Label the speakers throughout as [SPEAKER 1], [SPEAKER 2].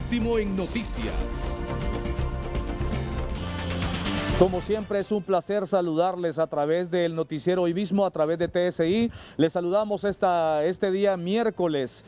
[SPEAKER 1] último en noticias.
[SPEAKER 2] Como siempre es un placer saludarles a través del noticiero hoy mismo, a través de TSI. Les saludamos este día miércoles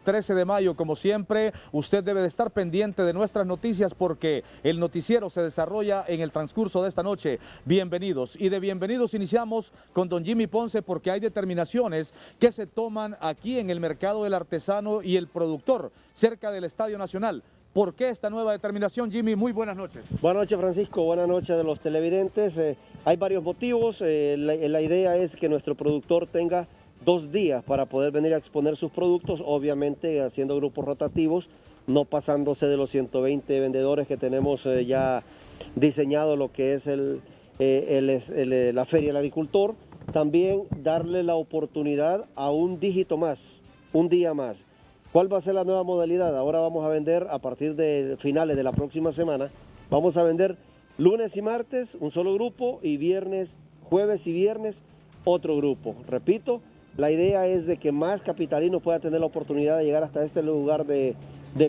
[SPEAKER 2] 13 de mayo. Como siempre, usted debe de estar pendiente de nuestras noticias porque el noticiero se desarrolla en el transcurso de esta noche. Bienvenidos. Y de bienvenidos iniciamos con don Jimmy Ponce porque hay determinaciones que se toman aquí en el mercado del artesano y el productor cerca del Estadio Nacional. ¿Por qué esta nueva determinación, Jimmy? Muy buenas noches.
[SPEAKER 3] Buenas noches, Francisco. Buenas noches de los televidentes. Hay varios motivos. La idea es que nuestro productor tenga 2 días para poder venir a exponer sus productos, obviamente haciendo grupos rotativos, no pasándose de los 120 vendedores que tenemos ya diseñado lo que es la Feria del Agricultor. También darle la oportunidad a un dígito más, un día más. ¿Cuál va a ser la nueva modalidad? Ahora vamos a vender a partir de finales de la próxima semana. Vamos a vender lunes y martes un solo grupo y jueves y viernes otro grupo. Repito, la idea es de que más capitalinos puedan tener la oportunidad de llegar hasta este lugar de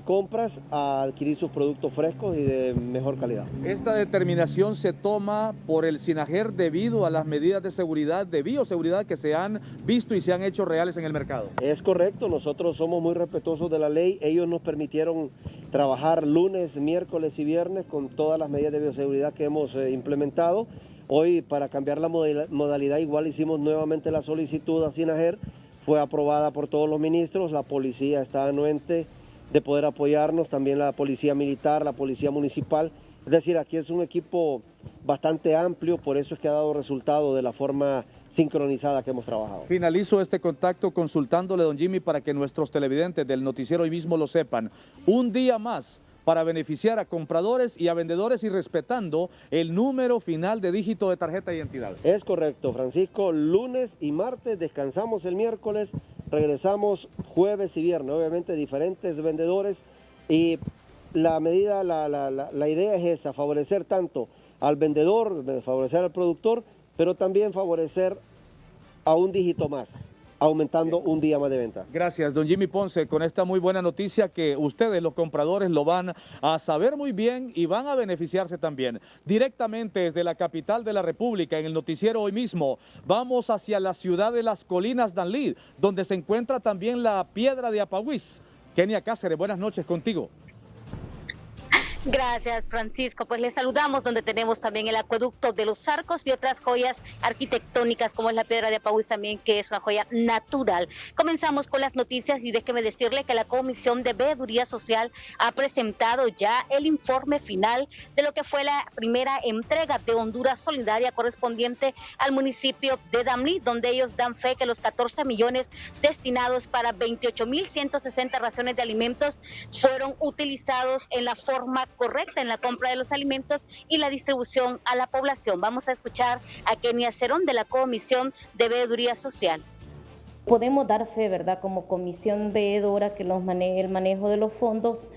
[SPEAKER 3] compras a adquirir sus productos frescos y de mejor calidad.
[SPEAKER 2] Esta determinación se toma por el SINAJER debido a las medidas de seguridad, de bioseguridad que se han visto y se han hecho reales en el mercado.
[SPEAKER 3] Es correcto, nosotros somos muy respetuosos de la ley. Ellos nos permitieron trabajar lunes, miércoles y viernes con todas las medidas de bioseguridad que hemos implementado. Hoy, para cambiar la modalidad, igual hicimos nuevamente la solicitud a SINAJER, fue aprobada por todos los ministros, la policía está anuente de poder apoyarnos, también la policía militar, la policía municipal. Es decir, aquí es un equipo bastante amplio, por eso es que ha dado resultado de la forma sincronizada que hemos trabajado.
[SPEAKER 2] Finalizo este contacto consultándole, don Jimmy, para que nuestros televidentes del noticiero hoy mismo lo sepan. Un día más para beneficiar a compradores y a vendedores y respetando el número final de dígito de tarjeta de identidad.
[SPEAKER 3] Es correcto, Francisco. Lunes y martes, descansamos el miércoles, regresamos jueves y viernes. Obviamente diferentes vendedores y la idea es esa, favorecer tanto al vendedor, favorecer al productor, pero también favorecer a un dígito más, aumentando un día más de venta.
[SPEAKER 2] Gracias, don Jimmy Ponce, con esta muy buena noticia que ustedes, los compradores, lo van a saber muy bien y van a beneficiarse también. Directamente desde la capital de la República, en el noticiero hoy mismo, vamos hacia la ciudad de las Colinas Danlí, donde se encuentra también la Piedra de Apahuís. Kenia Cáceres, buenas noches contigo.
[SPEAKER 4] Gracias, Francisco. Pues les saludamos donde tenemos también el acueducto de los Arcos y otras joyas arquitectónicas como es la Piedra de Apahuís también, que es una joya natural. Comenzamos con las noticias y déjeme decirle que la Comisión de Veeduría Social ha presentado ya el informe final de lo que fue la primera entrega de Honduras Solidaria correspondiente al municipio de Danlí, donde ellos dan fe que los 14 millones destinados para 28.160 raciones de alimentos fueron utilizados en la forma correcta en la compra de los alimentos y la distribución a la población. Vamos a escuchar a Kenia Cerón de la Comisión de Veeduría Social.
[SPEAKER 5] Podemos dar fe, ¿verdad?, como comisión veedora que el manejo de los fondos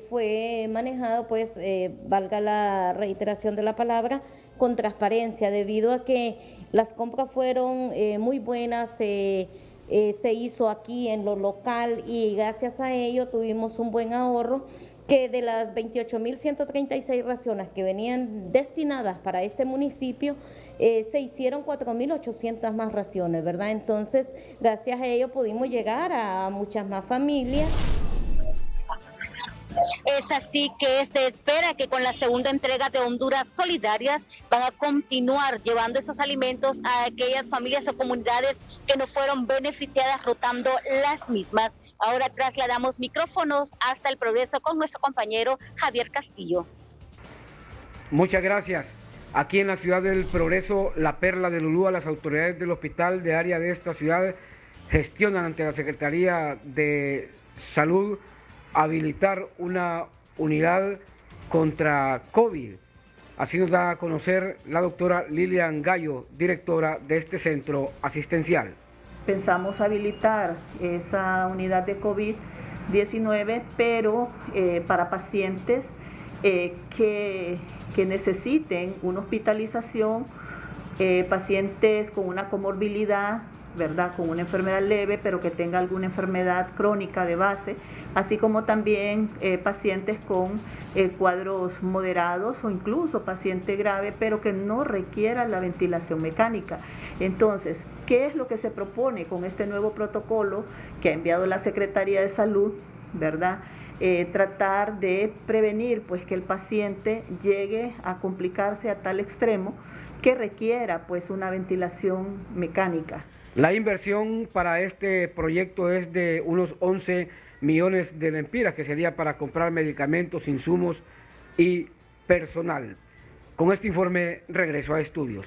[SPEAKER 5] fue manejado, pues, valga la reiteración de la palabra, con transparencia, debido a que las compras fueron muy buenas, se hizo aquí en lo local y gracias a ello tuvimos un buen ahorro, que de las 28.136 raciones que venían destinadas para este municipio, se hicieron 4.800 más raciones, ¿verdad? Entonces, gracias a ello pudimos llegar a muchas más familias.
[SPEAKER 4] Es así que se espera que con la segunda entrega de Honduras Solidarias van a continuar llevando esos alimentos a aquellas familias o comunidades que no fueron beneficiadas, rotando las mismas. Ahora trasladamos micrófonos hasta el Progreso con nuestro compañero Javier Castillo.
[SPEAKER 6] Muchas gracias. Aquí en la ciudad del Progreso, la Perla de Lulúa, las autoridades del hospital de área de esta ciudad gestionan ante la Secretaría de Salud habilitar una unidad contra COVID. Así nos da a conocer la doctora Lilian Gallo, directora de este centro asistencial.
[SPEAKER 7] Pensamos habilitar esa unidad de COVID-19, pero para pacientes que necesiten una hospitalización, pacientes con una comorbilidad ¿verdad?, con una enfermedad leve, pero que tenga alguna enfermedad crónica de base, así como también pacientes con cuadros moderados o incluso paciente grave, pero que no requiera la ventilación mecánica. Entonces, ¿qué es lo que se propone con este nuevo protocolo que ha enviado la Secretaría de Salud, ¿verdad? Tratar de prevenir pues que el paciente llegue a complicarse a tal extremo que requiera pues una ventilación mecánica.
[SPEAKER 6] La inversión para este proyecto es de unos 11 millones de lempiras, que sería para comprar medicamentos, insumos y personal. Con este informe regreso a estudios.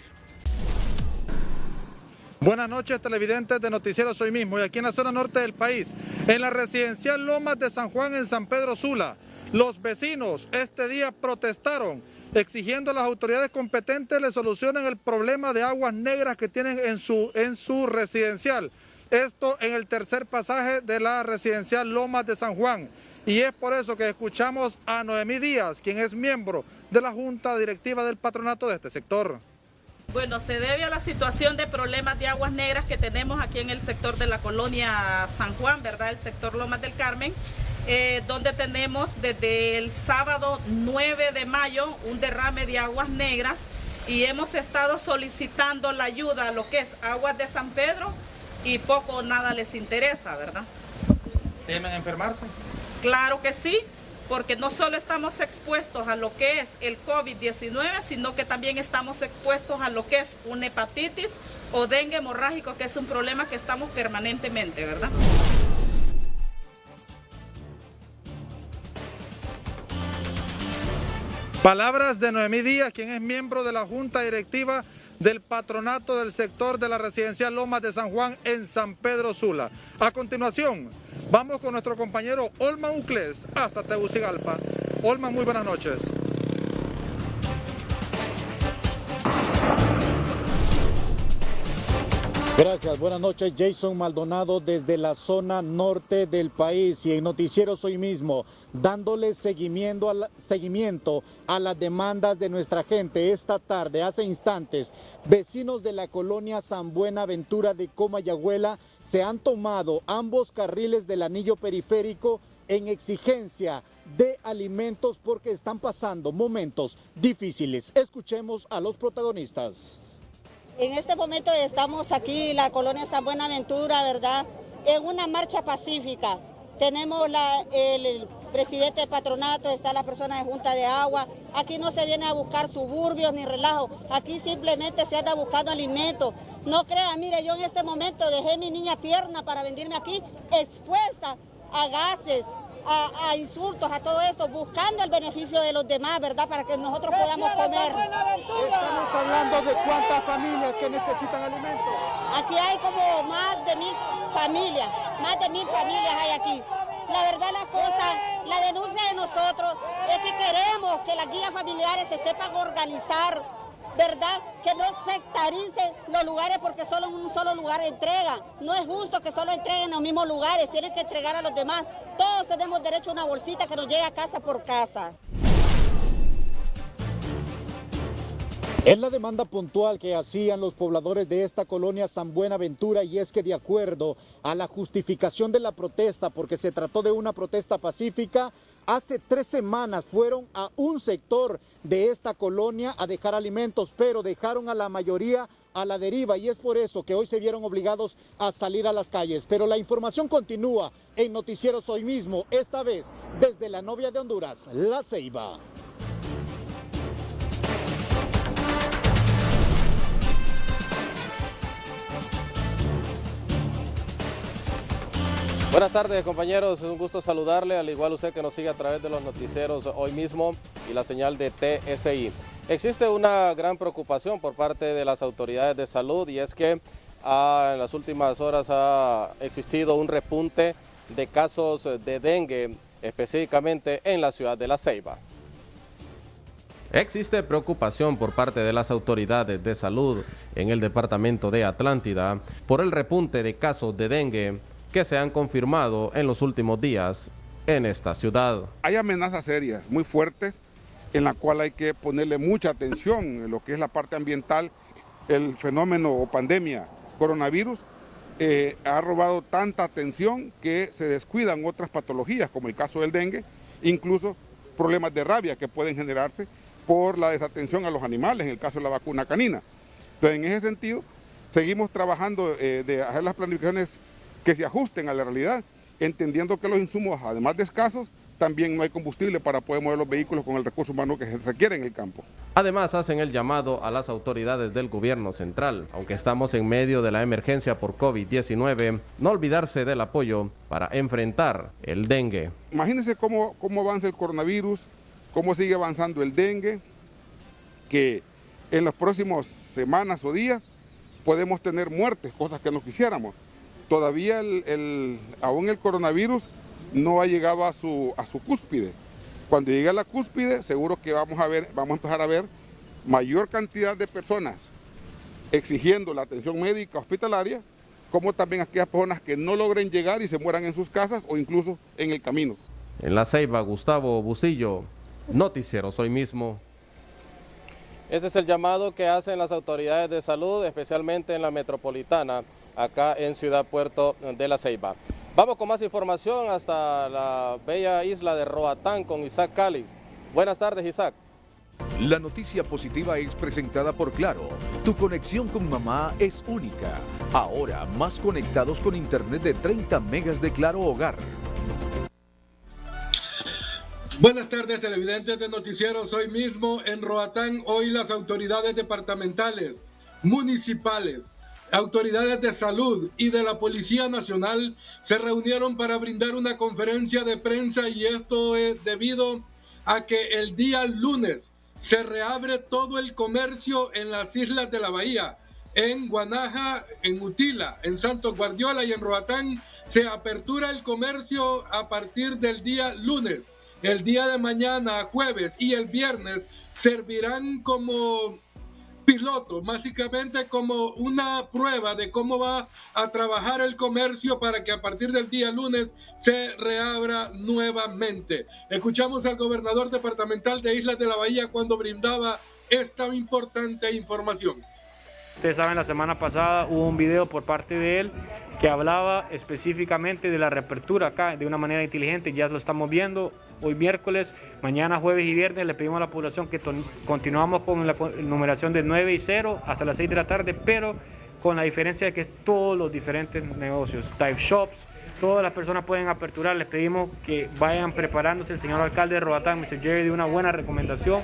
[SPEAKER 1] Buenas noches, televidentes de Noticieros Hoy Mismo, y aquí en la zona norte del país, en la residencial Lomas de San Juan en San Pedro Sula, los vecinos este día protestaron exigiendo a las autoridades competentes le solucionen el problema de aguas negras que tienen en su residencial. Esto en el tercer pasaje de la residencial Lomas de San Juan. Y es por eso que escuchamos a Noemí Díaz, quien es miembro de la Junta Directiva del Patronato de este sector.
[SPEAKER 8] Bueno, se debe a la situación de problemas de aguas negras que tenemos aquí en el sector de la colonia San Juan, ¿verdad? El sector Lomas del Carmen, donde tenemos desde el sábado 9 de mayo un derrame de aguas negras y hemos estado solicitando la ayuda a lo que es Aguas de San Pedro y poco o nada les interesa, ¿verdad?
[SPEAKER 1] ¿Temen enfermarse?
[SPEAKER 8] Claro que sí, porque no solo estamos expuestos a lo que es el COVID-19, sino que también estamos expuestos a lo que es una hepatitis o dengue hemorrágico, que es un problema que estamos permanentemente, ¿verdad?
[SPEAKER 1] Palabras de Noemí Díaz, quien es miembro de la Junta Directiva del Patronato del sector de la residencial Lomas de San Juan en San Pedro Sula. A continuación, vamos con nuestro compañero Olman Uclés hasta Tegucigalpa. Olman, muy buenas noches.
[SPEAKER 9] Gracias, buenas noches. Jason Maldonado desde la zona norte del país y en Noticieros Hoy Mismo, dándole seguimiento a las demandas de nuestra gente. Esta tarde, hace instantes, vecinos de la colonia San Buenaventura de Comayagüela se han tomado ambos carriles del anillo periférico en exigencia de alimentos porque están pasando momentos difíciles. Escuchemos a los protagonistas.
[SPEAKER 10] En este momento estamos aquí en la colonia San Buenaventura, ¿verdad? En una marcha pacífica. Tenemos el presidente del patronato, está la persona de Junta de Agua. Aquí no se viene a buscar suburbios ni relajo. Aquí simplemente se anda buscando alimentos. No crean, mire, yo en este momento dejé a mi niña tierna para venirme aquí expuesta a gases, a insultos, a todo esto, buscando el beneficio de los demás, ¿verdad? Para que nosotros podamos comer.
[SPEAKER 9] Estamos hablando de cuántas familias que necesitan alimentos.
[SPEAKER 10] Aquí hay como más de 1000 familias, hay aquí. La verdad las cosas, la denuncia de nosotros es que queremos que las guías familiares se sepan organizar, ¿verdad? Que no sectaricen los lugares porque solo en un solo lugar entregan. No es justo que solo entreguen en los mismos lugares, tienen que entregar a los demás. Todos tenemos derecho a una bolsita que nos llegue a casa por casa.
[SPEAKER 9] Es la demanda puntual que hacían los pobladores de esta colonia San Buenaventura, y es que de acuerdo a la justificación de la protesta, porque se trató de una protesta pacífica, hace 3 semanas fueron a un sector de esta colonia a dejar alimentos, pero dejaron a la mayoría a la deriva, y es por eso que hoy se vieron obligados a salir a las calles. Pero la información continúa en Noticieros Hoy Mismo, esta vez desde la novia de Honduras, La Ceiba.
[SPEAKER 11] Buenas tardes, compañeros, es un gusto saludarle, al igual usted que nos sigue a través de los noticieros Hoy Mismo y la señal de TSI. Existe una gran preocupación por parte de las autoridades de salud, y es que en las últimas horas ha existido un repunte de casos de dengue, específicamente en la ciudad de La Ceiba. Existe preocupación por parte de las autoridades de salud en el departamento de Atlántida por el repunte de casos de dengue que se han confirmado en los últimos días en esta ciudad.
[SPEAKER 12] Hay amenazas serias, muy fuertes, en la cual hay que ponerle mucha atención en lo que es la parte ambiental, el fenómeno o pandemia coronavirus, ha robado tanta atención que se descuidan otras patologías, como el caso del dengue, incluso problemas de rabia que pueden generarse por la desatención a los animales, en el caso de la vacuna canina. Entonces, en ese sentido, seguimos trabajando de hacer las planificaciones que se ajusten a la realidad, entendiendo que los insumos, además de escasos, también no hay combustible para poder mover los vehículos con el recurso humano que se requiere en el campo.
[SPEAKER 11] Además, hacen el llamado a las autoridades del gobierno central, aunque estamos en medio de la emergencia por COVID-19, no olvidarse del apoyo para enfrentar el dengue.
[SPEAKER 12] Imagínense cómo avanza el coronavirus, cómo sigue avanzando el dengue, que en las próximas semanas o días podemos tener muertes, cosas que no quisiéramos. Todavía aún el coronavirus no ha llegado a su cúspide. Cuando llegue a la cúspide, seguro que vamos a empezar a ver mayor cantidad de personas exigiendo la atención médica hospitalaria, como también aquellas personas que no logren llegar y se mueran en sus casas o incluso en el camino.
[SPEAKER 11] En La Ceiba, Gustavo Bustillo, Noticieros Hoy Mismo. Este es el llamado que hacen las autoridades de salud, especialmente en la metropolitana, acá en Ciudad Puerto de La Ceiba. Vamos con más información hasta la bella isla de Roatán con Isaac Calix. Buenas tardes, Isaac.
[SPEAKER 13] La noticia positiva es presentada por Claro. Tu conexión con mamá es única. Ahora más conectados con internet de 30 megas de Claro Hogar.
[SPEAKER 14] Buenas tardes, televidentes de Noticieros Hoy Mismo. En Roatán, hoy las autoridades departamentales, municipales, autoridades de salud y de la Policía Nacional se reunieron para brindar una conferencia de prensa, y esto es debido a que el día lunes se reabre todo el comercio en las islas de la Bahía, en Guanaja, en Utila, en Santos Guardiola y en Roatán. Se apertura el comercio a partir del día lunes. El día de mañana, jueves y el viernes servirán como piloto, básicamente como una prueba de cómo va a trabajar el comercio para que a partir del día lunes se reabra nuevamente. Escuchamos al gobernador departamental de Islas de la Bahía cuando brindaba esta importante información.
[SPEAKER 15] Ustedes saben, la semana pasada hubo un video por parte de él que hablaba específicamente de la reapertura acá de una manera inteligente. Ya lo estamos viendo hoy miércoles, mañana jueves y viernes. Le pedimos a la población que continuamos con la numeración de 9 y 0 hasta las 6 de la tarde, pero con la diferencia de que todos los diferentes negocios, type shops, todas las personas pueden aperturar. Les pedimos que vayan preparándose. El señor alcalde de Roatán, Mr. Jerry, dio una buena recomendación.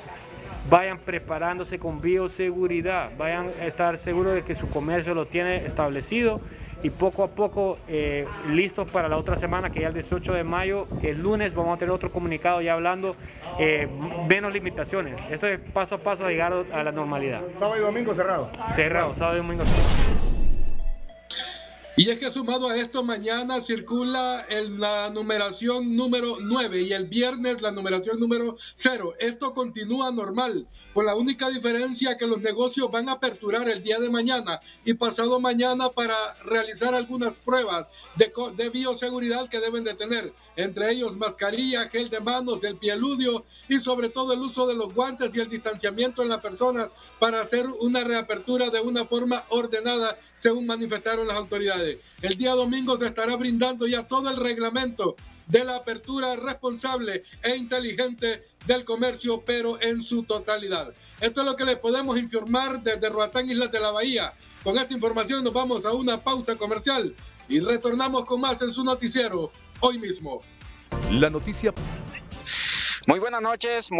[SPEAKER 15] Vayan preparándose con bioseguridad, vayan a estar seguros de que su comercio lo tiene establecido y poco a poco listos para la otra semana, que ya el 18 de mayo, que el lunes, vamos a tener otro comunicado ya hablando menos limitaciones. Esto es paso a paso a llegar a la normalidad.
[SPEAKER 16] ¿Sábado y domingo cerrado?
[SPEAKER 15] Cerrado, sábado y domingo cerrado.
[SPEAKER 14] Y es que sumado a esto, mañana circula la numeración número 9 y el viernes la numeración número 0. Esto continúa normal, con la única diferencia que los negocios van a aperturar el día de mañana y pasado mañana para realizar algunas pruebas de bioseguridad que deben de tener, entre ellos mascarilla, gel de manos, del pieludio y sobre todo el uso de los guantes y el distanciamiento en las personas para hacer una reapertura de una forma ordenada, según manifestaron las autoridades. El día domingo se estará brindando ya todo el reglamento de la apertura responsable e inteligente del comercio, pero en su totalidad. Esto es lo que les podemos informar desde Roatán, Islas de la Bahía. Con esta información nos vamos a una pausa comercial y retornamos con más en su noticiero Hoy Mismo.
[SPEAKER 13] La noticia.
[SPEAKER 17] Muy buenas noches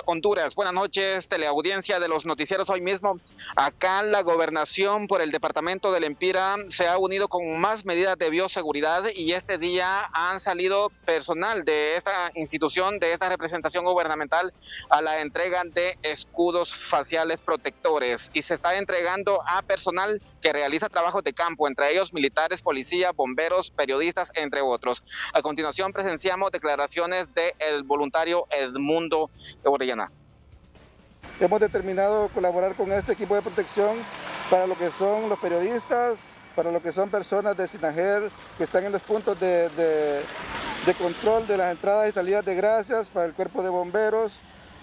[SPEAKER 17] Honduras, buenas noches teleaudiencia de los noticieros Hoy Mismo. Acá la gobernación por el departamento del Empira se ha unido con más medidas de bioseguridad y este día han salido personal de esta institución, de esta representación gubernamental a la entrega de escudos faciales protectores y se está entregando a personal que realiza trabajos de campo, entre ellos militares, policía, bomberos, periodistas, entre otros. A continuación presenciamos declaraciones del voluntario Edmundo Orellana.
[SPEAKER 18] Hemos determinado colaborar con este equipo de protección para lo que son los periodistas, para lo que son personas de SINAGER que están en los puntos de control de las entradas y salidas de gracias, para el cuerpo de bomberos,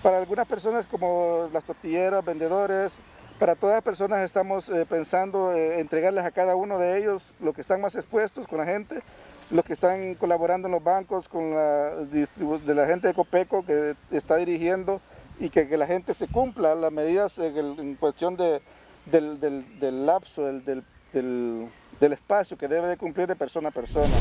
[SPEAKER 18] para algunas personas como las tortilleras, vendedores, Para todas las personas estamos pensando entregarles a cada uno de ellos los que están más expuestos con la gente, los que están colaborando en los bancos con de la gente de Copeco que está dirigiendo y que la gente se cumpla las medidas en cuestión del lapso, del espacio que debe de cumplir de persona a persona.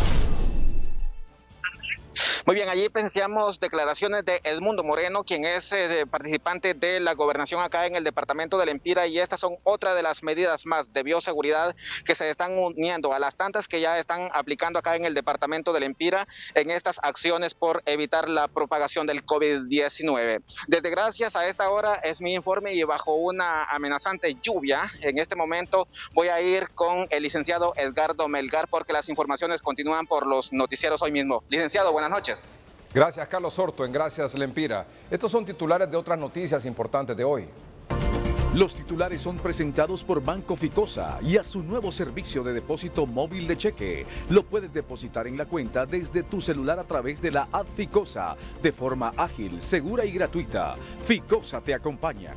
[SPEAKER 17] Muy bien, allí presenciamos declaraciones de Edmundo Moreno, quien es participante de la gobernación acá en el departamento del Empira, y estas son otra de las medidas más de bioseguridad que se están uniendo a las tantas que ya están aplicando acá en el departamento del Empira en estas acciones por evitar la propagación del COVID-19. Desde Gracias a esta hora es mi informe y bajo una amenazante lluvia, en este momento voy a ir con el licenciado Edgardo Melgar porque las informaciones continúan por los noticieros hoy mismo. Licenciado, buenas noches.
[SPEAKER 16] Gracias, Carlos Horto, en Gracias, El Empira. Estos son titulares de otras noticias importantes de hoy.
[SPEAKER 13] Los titulares son presentados por Banco Ficosa y a su nuevo servicio de depósito móvil de cheque. Lo puedes depositar en la cuenta desde tu celular a través de la app Ficosa, de forma ágil, segura y gratuita. Ficosa te acompaña.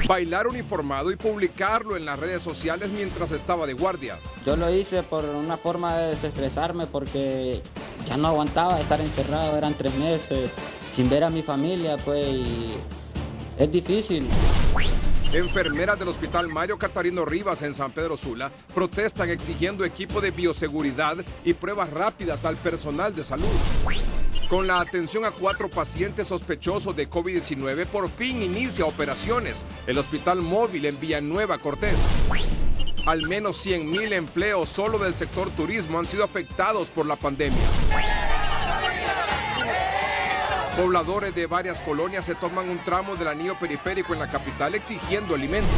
[SPEAKER 19] Bailar uniformado y publicarlo en las redes sociales mientras estaba de guardia.
[SPEAKER 20] Yo lo hice por una forma de desestresarme porque ya no aguantaba estar encerrado, eran 3 meses sin ver a mi familia, pues, y es difícil.
[SPEAKER 19] Enfermeras del Hospital Mario Catarino Rivas en San Pedro Sula protestan exigiendo equipo de bioseguridad y pruebas rápidas al personal de salud. Con la atención a 4 pacientes sospechosos de COVID-19, por fin inicia operaciones el Hospital Móvil en Villanueva Cortés. Al menos 100,000 empleos solo del sector turismo han sido afectados por la pandemia. Pobladores de varias colonias se toman un tramo del anillo periférico en la capital exigiendo alimentos.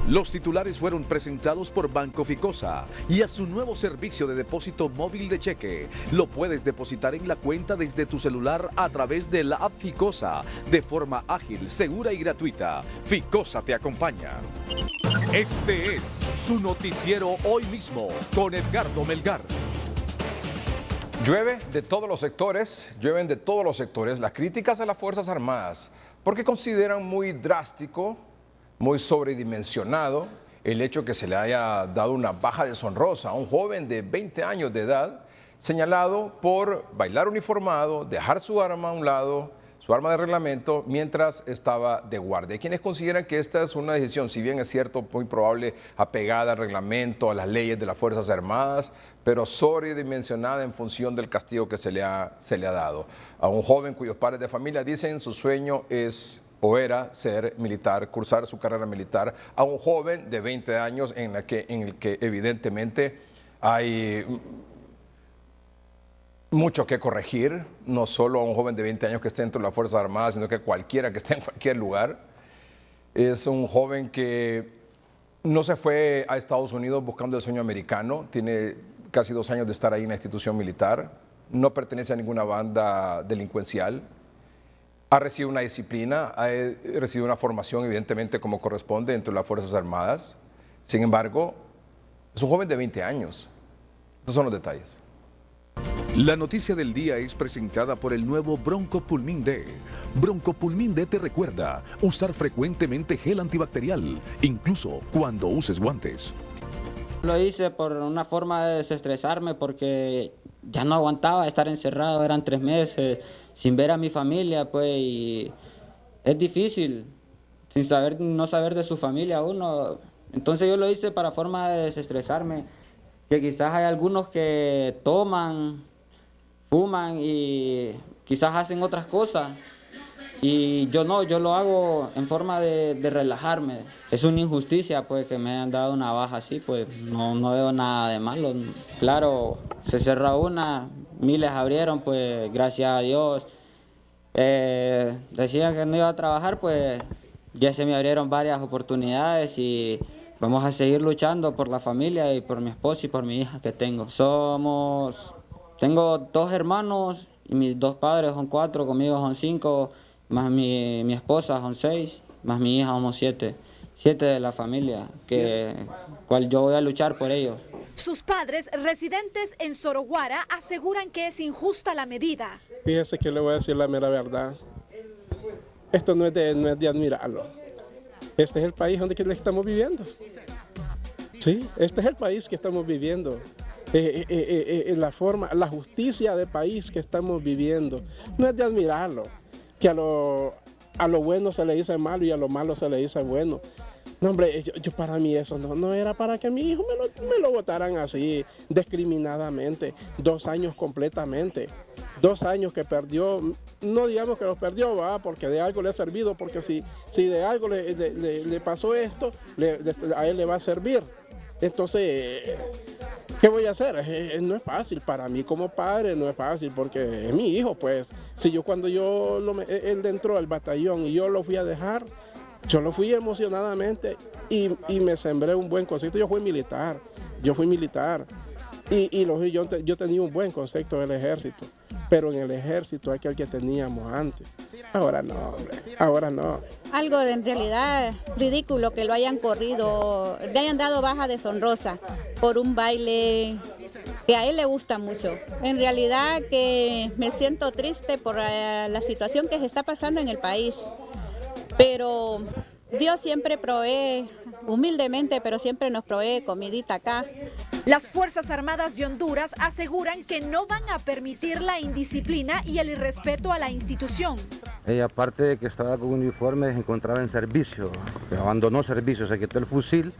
[SPEAKER 13] Los titulares fueron presentados por Banco Ficosa y a su nuevo servicio de depósito móvil de cheque. Lo puedes depositar en la cuenta desde tu celular a través de la app Ficosa, de forma ágil, segura y gratuita. Ficosa te acompaña. Este es su noticiero hoy mismo con Edgardo Melgar.
[SPEAKER 16] Llueven de todos los sectores las críticas a las Fuerzas Armadas porque consideran muy drástico, muy sobredimensionado el hecho que se le haya dado una baja deshonrosa a un joven de 20 años de edad señalado por bailar uniformado, dejar su arma a un lado, su arma de reglamento, mientras estaba de guardia. Hay quienes consideran que esta es una decisión, si bien es cierto, muy probable, apegada al reglamento, a las leyes de las Fuerzas Armadas, pero sobredimensionada en función del castigo que se le ha dado. A un joven cuyos padres de familia dicen su sueño es o era ser militar, cursar su carrera militar, a un joven de 20 años en el que evidentemente hay mucho que corregir, no solo a un joven de 20 años que esté dentro de las Fuerzas Armadas, sino que cualquiera que esté en cualquier lugar. Es un joven que no se fue a Estados Unidos buscando el sueño americano, tiene casi 2 años de estar ahí en la institución militar, no pertenece a ninguna banda delincuencial, ha recibido una disciplina, ha recibido una formación evidentemente como corresponde dentro de las Fuerzas Armadas. Sin embargo, es un joven de 20 años. Estos son los detalles.
[SPEAKER 13] La noticia del día es presentada por el nuevo Broncopulmin D. Broncopulmin D te recuerda usar frecuentemente gel antibacterial, incluso cuando uses guantes.
[SPEAKER 20] Lo hice por una forma de desestresarme porque ya no aguantaba estar encerrado, eran 3 meses sin ver a mi familia, pues, y es difícil, no saber de su familia uno. Entonces yo lo hice para forma de desestresarme, que quizás hay algunos que toman, fuman y quizás hacen otras cosas. Y yo no, yo lo hago en forma de relajarme. Es una injusticia pues que me hayan dado una baja así, pues no veo nada de malo. Claro, se cerró una, miles abrieron, pues gracias a Dios. Decían que no iba a trabajar, pues ya se me abrieron varias oportunidades y vamos a seguir luchando por la familia y por mi esposa y por mi hija que tengo. Tengo 2 hermanos y mis 2 padres son 4, conmigo son 5. Más mi esposa son 6, más mi hija somos 7 de la familia, cual yo voy a luchar por ellos.
[SPEAKER 21] Sus padres, residentes en Soroguara, aseguran que es injusta la medida.
[SPEAKER 22] Fíjese que le voy a decir la mera verdad. Esto no es de admirarlo.
[SPEAKER 3] Este es el país donde estamos viviendo. Sí, este es el país que estamos viviendo. La justicia de país que estamos viviendo no es de admirarlo, que a lo bueno se le dice malo y a lo malo se le dice bueno. No, hombre, yo para mí eso no era para que mi hijo me lo votaran así, discriminadamente, 2 años completamente, 2 años que perdió, no digamos que los perdió, ¿va? Porque de algo le ha servido, porque si de algo le pasó esto, a él le va a servir. Entonces, ¿qué voy a hacer? No es fácil, para mí como padre no es fácil, porque es mi hijo, pues. Si cuando él entró al batallón y yo lo fui a dejar, yo lo fui emocionadamente y me sembré un buen concepto. Yo fui militar y yo tenía un buen concepto del ejército, pero en el ejército aquel que teníamos antes. Ahora no, hombre, ahora no.
[SPEAKER 22] Algo en realidad ridículo que lo hayan corrido, le hayan dado baja deshonrosa por un baile que a él le gusta mucho. En realidad que me siento triste por la situación que se está pasando en el país, pero Dios siempre provee, humildemente, pero siempre nos provee comidita acá.
[SPEAKER 21] Las Fuerzas Armadas de Honduras aseguran que no van a permitir la indisciplina y el irrespeto a la institución.
[SPEAKER 23] Ella, aparte de que estaba con uniforme, se encontraba en servicio, abandonó servicio, se quitó el fusil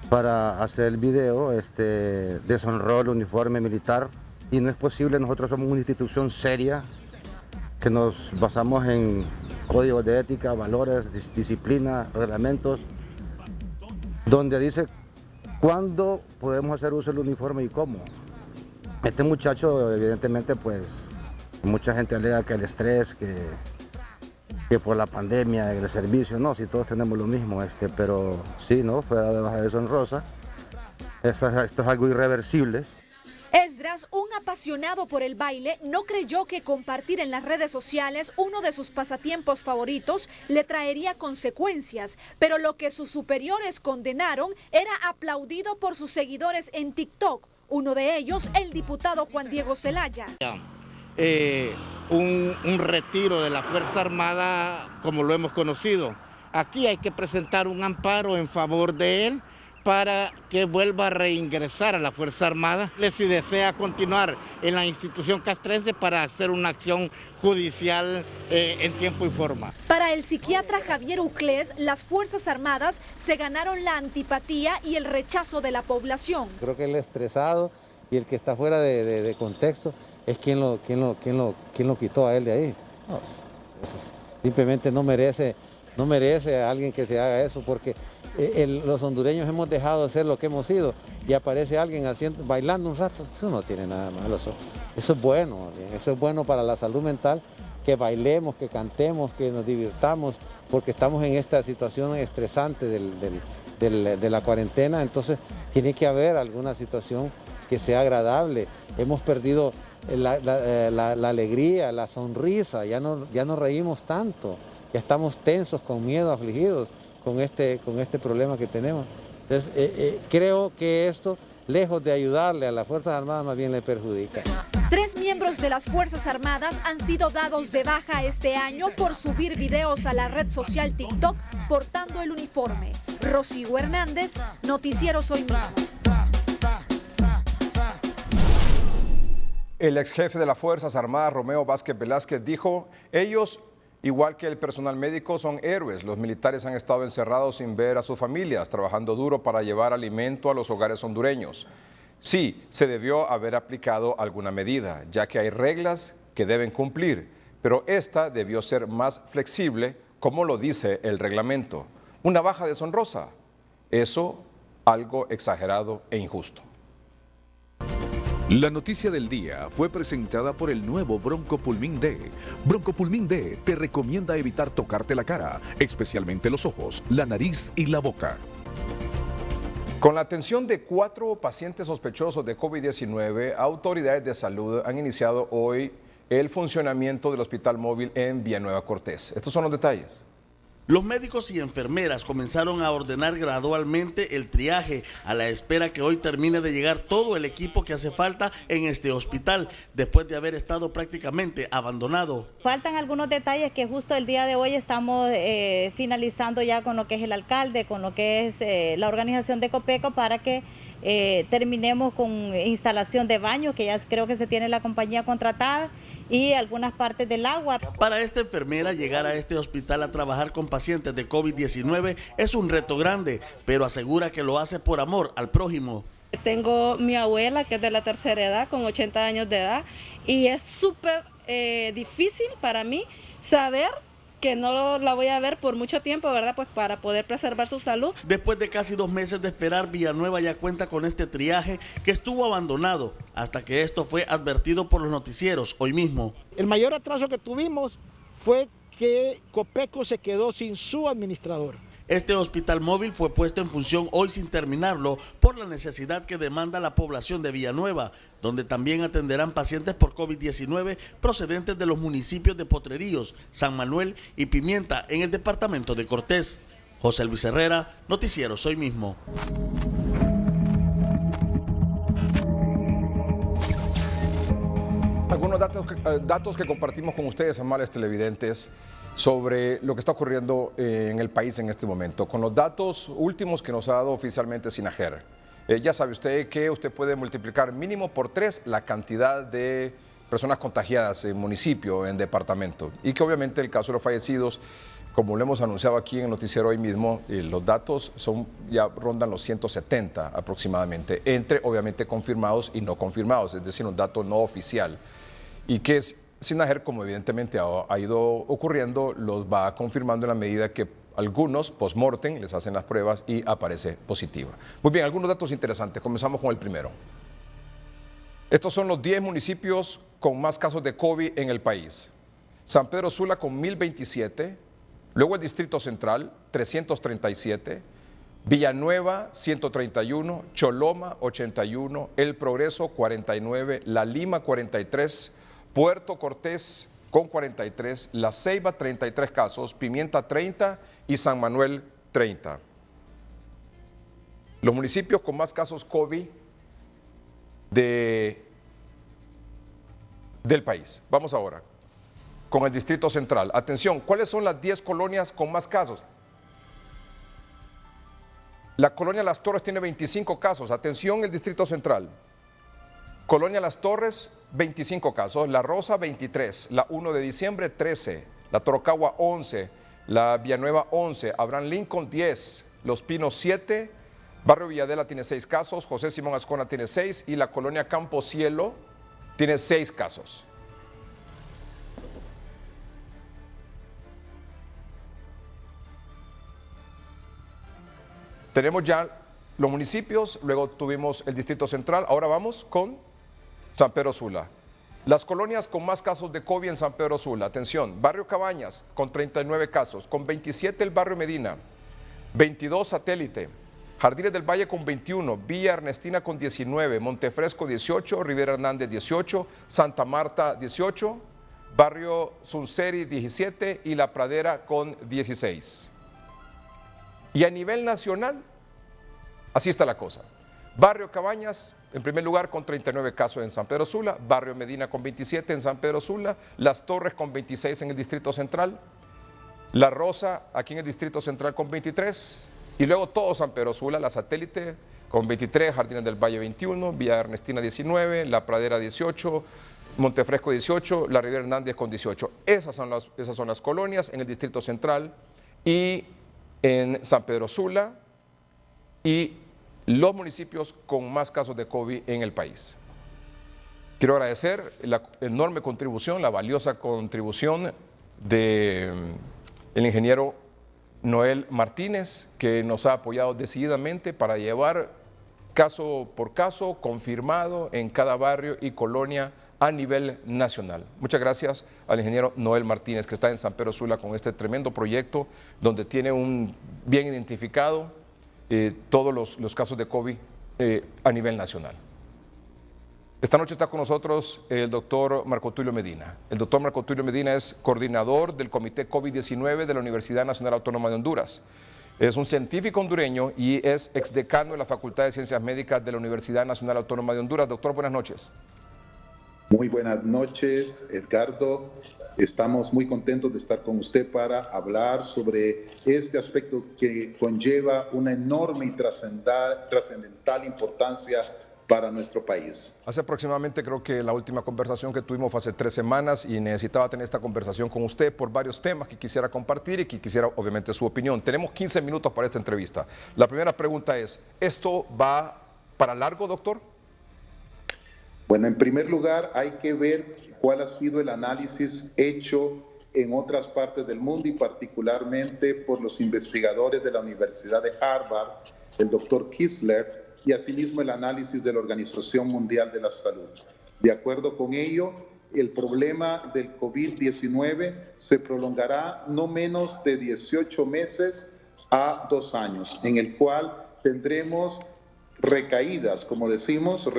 [SPEAKER 23] para hacer el video, deshonró el uniforme militar y no es posible. Nosotros somos una institución seria que nos basamos en códigos de ética, valores, disciplina, reglamentos, donde dice cuándo podemos hacer uso del uniforme y cómo. Este muchacho, evidentemente, pues, mucha gente alega que el estrés, que por la pandemia, el servicio, no, si todos tenemos lo mismo, pero sí, ¿no? Fue dado de baja deshonrosa. Esto es algo irreversible.
[SPEAKER 21] Esdras, un apasionado por el baile, no creyó que compartir en las redes sociales uno de sus pasatiempos favoritos le traería consecuencias, pero lo que sus superiores condenaron era aplaudido por sus seguidores en TikTok, uno de ellos el diputado Juan Diego Zelaya.
[SPEAKER 24] Un retiro de la Fuerza Armada como lo hemos conocido. Aquí hay que presentar un amparo en favor de él para que vuelva a reingresar a la Fuerza Armada, si desea continuar en la institución castrense para hacer una acción judicial en tiempo y forma.
[SPEAKER 21] Para el psiquiatra Javier Uclés, las Fuerzas Armadas se ganaron la antipatía y el rechazo de la población.
[SPEAKER 25] Creo que el estresado y el que está fuera de contexto es quien lo quitó a él de ahí. No, simplemente no merece a alguien que se haga eso, porque los hondureños hemos dejado de ser lo que hemos sido y aparece alguien bailando un rato. Eso no tiene nada malo, eso es bueno, eso es bueno para la salud mental, que bailemos, que cantemos, que nos divirtamos, porque estamos en esta situación estresante de la cuarentena. Entonces tiene que haber alguna situación que sea agradable. Hemos perdido la alegría, la sonrisa, ya no reímos tanto, ya estamos tensos, con miedo, afligidos con este problema que tenemos. Entonces, creo que esto, lejos de ayudarle a las Fuerzas Armadas, más bien le perjudica.
[SPEAKER 21] 3 miembros de las Fuerzas Armadas han sido dados de baja este año por subir videos a la red social TikTok portando el uniforme. Rocío Hernández, Noticieros Hoy Mismo.
[SPEAKER 16] El ex jefe de las Fuerzas Armadas, Romeo Vázquez Velázquez, dijo: ellos, igual que el personal médico, son héroes. Los militares han estado encerrados sin ver a sus familias, trabajando duro para llevar alimento a los hogares hondureños. Sí, se debió haber aplicado alguna medida, ya que hay reglas que deben cumplir, pero esta debió ser más flexible, como lo dice el reglamento. Una baja deshonrosa, eso algo exagerado e injusto.
[SPEAKER 13] La noticia del día fue presentada por el nuevo Broncopulmin D. Broncopulmin D te recomienda evitar tocarte la cara, especialmente los ojos, la nariz y la boca.
[SPEAKER 16] Con la atención de 4 pacientes sospechosos de COVID-19, autoridades de salud han iniciado hoy el funcionamiento del hospital móvil en Villanueva Cortés. Estos son los detalles.
[SPEAKER 2] Los médicos y enfermeras comenzaron a ordenar gradualmente el triaje a la espera que hoy termine de llegar todo el equipo que hace falta en este hospital, después de haber estado prácticamente abandonado.
[SPEAKER 4] Faltan algunos detalles que justo el día de hoy estamos finalizando ya con lo que es el alcalde, con lo que es la organización de Copeco, para que terminemos con instalación de baños, que ya creo que se tiene la compañía contratada, y algunas partes del agua.
[SPEAKER 2] Para esta enfermera, llegar a este hospital a trabajar con pacientes de COVID-19 es un reto grande, pero asegura que lo hace por amor al prójimo.
[SPEAKER 5] Tengo mi abuela, que es de la tercera edad, con 80 años de edad, y es súper difícil para mí saber que no la voy a ver por mucho tiempo, ¿verdad? Pues para poder preservar su salud.
[SPEAKER 2] Después de casi 2 meses de esperar, Villanueva ya cuenta con este triaje que estuvo abandonado hasta que esto fue advertido por los noticieros hoy mismo.
[SPEAKER 6] El mayor atraso que tuvimos fue que Copeco se quedó sin su administrador.
[SPEAKER 2] Este hospital móvil fue puesto en función hoy sin terminarlo por la necesidad que demanda la población de Villanueva, donde también atenderán pacientes por COVID-19 procedentes de los municipios de Potreríos, San Manuel y Pimienta en el departamento de Cortés. José Luis Herrera, Noticiero Soy Mismo.
[SPEAKER 16] Algunos datos que compartimos con ustedes, amables televidentes, sobre lo que está ocurriendo en el país en este momento. Con los datos últimos que nos ha dado oficialmente SINAGER, ya sabe usted que usted puede multiplicar mínimo por 3 la cantidad de personas contagiadas en municipio, en departamento, y que obviamente el caso de los fallecidos, como lo hemos anunciado aquí en el noticiero hoy mismo, los datos ya rondan los 170 aproximadamente, entre obviamente confirmados y no confirmados, es decir, un dato no oficial, y que es SINAGER, como evidentemente ha ido ocurriendo, los va confirmando en la medida que algunos post-mortem les hacen las pruebas y aparece positiva. Muy bien, algunos datos interesantes. Comenzamos con el primero. Estos son los 10 municipios con más casos de COVID en el país. San Pedro Sula con 1027, luego el Distrito Central 337, Villanueva 131, Choloma 81, El Progreso 49, La Lima 43, Puerto Cortés con 43, La Ceiba 33 casos, Pimienta 30 y San Manuel 30. Los municipios con más casos COVID del país. Vamos ahora con el Distrito Central. Atención, ¿cuáles son las 10 colonias con más casos? La colonia Las Torres tiene 25 casos. Atención, el Distrito Central. Colonia Las Torres, 25 casos, La Rosa 23, la 1 de diciembre 13, la Torocagua 11, la Villanueva 11, Abraham Lincoln 10, Los Pinos 7, Barrio Villadela tiene 6 casos, José Simón Ascona tiene 6 y la colonia Campo Cielo tiene 6 casos. Tenemos ya los municipios, luego tuvimos el Distrito Central, ahora vamos con San Pedro Sula. Las colonias con más casos de COVID en San Pedro Sula. Atención, Barrio Cabañas con 39 casos, con 27 el Barrio Medina, 22 Satélite, Jardines del Valle con 21, Villa Ernestina con 19, Montefresco 18, Rivera Hernández 18, Santa Marta 18, Barrio Sunseri 17 y La Pradera con 16. Y a nivel nacional, así está la cosa. Barrio Cabañas, en primer lugar, con 39 casos en San Pedro Sula, Barrio Medina con 27 en San Pedro Sula, Las Torres con 26 en el Distrito Central, La Rosa aquí en el Distrito Central con 23, y luego todo San Pedro Sula, La Satélite con 23, Jardines del Valle 21, Villa Ernestina 19, La Pradera 18, Montefresco 18, La Rivera Hernández con 18. Esas son las colonias en el Distrito Central y en San Pedro Sula y los municipios con más casos de COVID en el país. Quiero agradecer la enorme contribución, la valiosa contribución del ingeniero Noel Martínez, que nos ha apoyado decididamente para llevar caso por caso confirmado en cada barrio y colonia a nivel nacional. Muchas gracias al ingeniero Noel Martínez, que está en San Pedro Sula con este tremendo proyecto donde tiene un bien identificado todos los casos de COVID a nivel nacional. Esta noche está con nosotros el doctor Marco Tulio Medina. El doctor Marco Tulio Medina es coordinador del Comité COVID-19 de la Universidad Nacional Autónoma de Honduras. Es un científico hondureño y es exdecano de la Facultad de Ciencias Médicas de la Universidad Nacional Autónoma de Honduras. Doctor, buenas noches.
[SPEAKER 1] Muy buenas noches, Edgardo. Estamos muy contentos de estar con usted para hablar sobre este aspecto que conlleva una enorme y trascendental importancia para nuestro país.
[SPEAKER 16] Hace aproximadamente, creo que la última conversación que tuvimos fue hace 3 semanas y necesitaba tener esta conversación con usted por varios temas que quisiera compartir y que quisiera obviamente su opinión. Tenemos 15 minutos para esta entrevista. La primera pregunta es, ¿esto va para largo, doctor?
[SPEAKER 1] Bueno, en primer lugar hay que ver cuál ha sido el análisis hecho en otras partes del mundo y particularmente por los investigadores de la Universidad de Harvard, el doctor Kistler, y asimismo el análisis de la Organización Mundial de la Salud. De acuerdo con ello, el problema del COVID-19 se prolongará no menos de 18 meses a 2 años, en el cual tendremos recaídas, como decimos,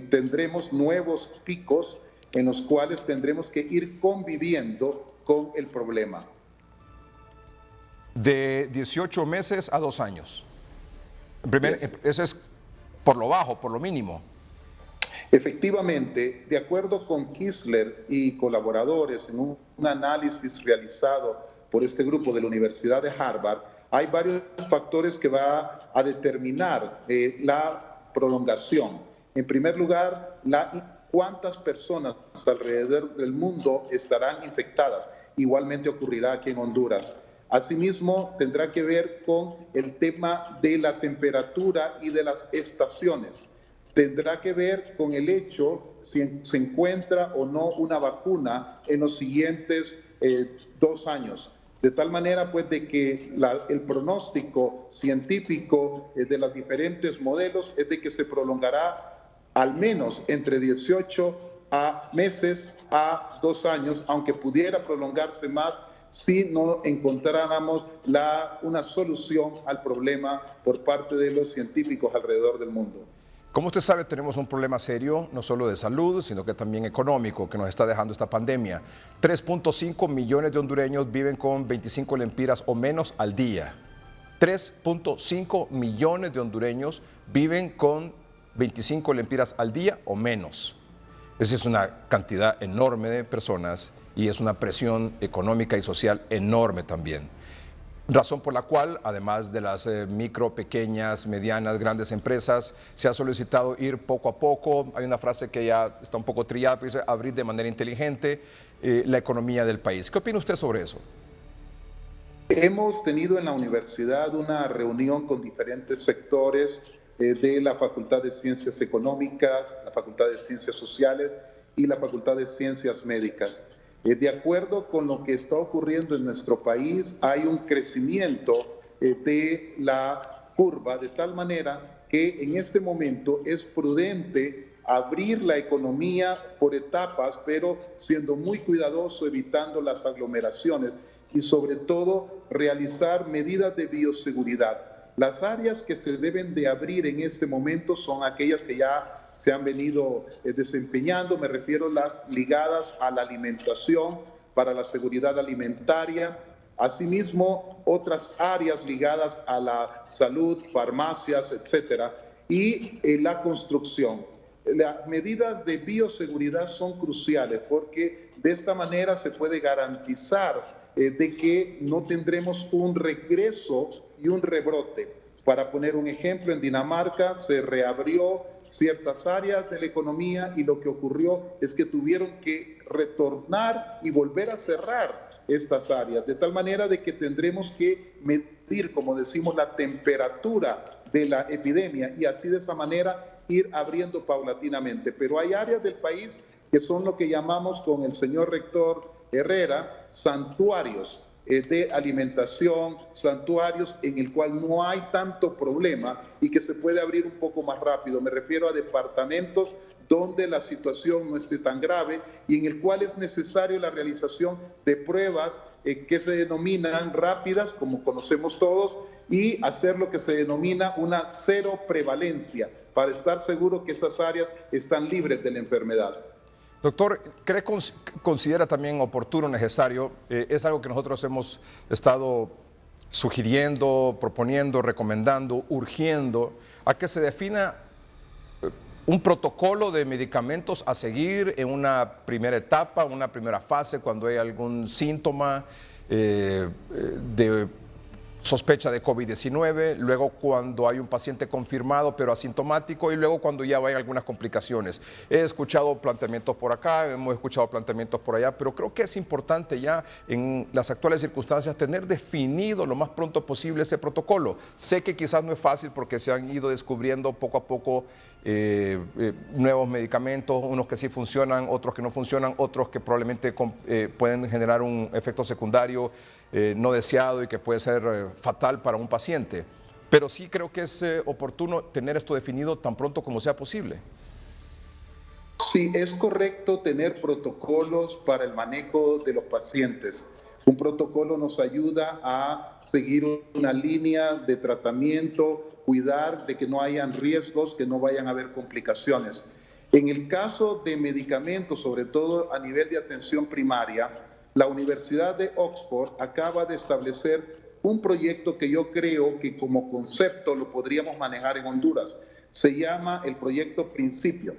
[SPEAKER 1] tendremos nuevos picos en los cuales tendremos que ir conviviendo con el problema.
[SPEAKER 16] De 18 meses a 2 años. Ese es por lo bajo, por lo mínimo.
[SPEAKER 1] Efectivamente, de acuerdo con Kistler y colaboradores en un análisis realizado por este grupo de la Universidad de Harvard, hay varios factores que va a determinar la prolongación. En primer lugar, cuántas personas alrededor del mundo estarán infectadas. Igualmente ocurrirá aquí en Honduras. Asimismo, tendrá que ver con el tema de la temperatura y de las estaciones. Tendrá que ver con el hecho si se encuentra o no una vacuna en los siguientes 2 años. De tal manera, pues, de que el pronóstico científico de los diferentes modelos es de que se prolongará al menos entre 18 meses a 2 años, aunque pudiera prolongarse más si no encontráramos una solución al problema por parte de los científicos alrededor del mundo.
[SPEAKER 16] Como usted sabe, tenemos un problema serio, no solo de salud, sino que también económico, que nos está dejando esta pandemia. 3.5 millones de hondureños viven con 25 lempiras o menos al día. 3.5 millones de hondureños viven con 25 lempiras al día o menos. Esa es una cantidad enorme de personas y es una presión económica y social enorme también. Razón por la cual, además de las micro, pequeñas, medianas, grandes empresas, se ha solicitado ir poco a poco. Hay una frase que ya está un poco trillada, pero dice abrir de manera inteligente la economía del país. ¿Qué opina usted sobre eso?
[SPEAKER 1] Hemos tenido en la universidad una reunión con diferentes sectores de la Facultad de Ciencias Económicas, la Facultad de Ciencias Sociales y la Facultad de Ciencias Médicas. De acuerdo con lo que está ocurriendo en nuestro país, hay un crecimiento de la curva, de tal manera que en este momento es prudente abrir la economía por etapas, pero siendo muy cuidadoso, evitando las aglomeraciones y sobre todo realizar medidas de bioseguridad. Las áreas que se deben de abrir en este momento son aquellas que ya se han venido desempeñando, me refiero a las ligadas a la alimentación, para la seguridad alimentaria, asimismo otras áreas ligadas a la salud, farmacias, etcétera, y la construcción. Las medidas de bioseguridad son cruciales porque de esta manera se puede garantizar de que no tendremos un regreso y un rebrote. Para poner un ejemplo, en Dinamarca se reabrió ciertas áreas de la economía y lo que ocurrió es que tuvieron que retornar y volver a cerrar estas áreas, de tal manera de que tendremos que medir, como decimos, la temperatura de la epidemia y así de esa manera ir abriendo paulatinamente. Pero hay áreas del país que son lo que llamamos con el señor rector Herrera santuarios de alimentación, santuarios en el cual no hay tanto problema y que se puede abrir un poco más rápido. Me refiero a departamentos donde la situación no esté tan grave y en el cual es necesario la realización de pruebas que se denominan rápidas, como conocemos todos, y hacer lo que se denomina una cero prevalencia, para estar seguro que esas áreas están libres de la enfermedad.
[SPEAKER 16] Doctor, ¿considera también oportuno, necesario? Es algo que nosotros hemos estado sugiriendo, proponiendo, recomendando, urgiendo, a que se defina un protocolo de medicamentos a seguir en una primera etapa, una primera fase, cuando hay algún síntoma de sospecha de COVID-19, luego cuando hay un paciente confirmado pero asintomático y luego cuando ya hay algunas complicaciones. He escuchado planteamientos por acá, hemos escuchado planteamientos por allá, pero creo que es importante ya en las actuales circunstancias tener definido lo más pronto posible ese protocolo. Sé que quizás no es fácil porque se han ido descubriendo poco a poco nuevos medicamentos, unos que sí funcionan, otros que no funcionan, otros que probablemente pueden generar un efecto secundario no deseado y que puede ser fatal para un paciente. Pero sí creo que es oportuno tener esto definido tan pronto como sea posible.
[SPEAKER 1] Sí, es correcto tener protocolos para el manejo de los pacientes. Un protocolo nos ayuda a seguir una línea de tratamiento, cuidar de que no hayan riesgos, que no vayan a haber complicaciones. En el caso de medicamentos, sobre todo a nivel de atención primaria, la Universidad de Oxford acaba de establecer un proyecto que yo creo que como concepto lo podríamos manejar en Honduras. Se llama el proyecto Principio.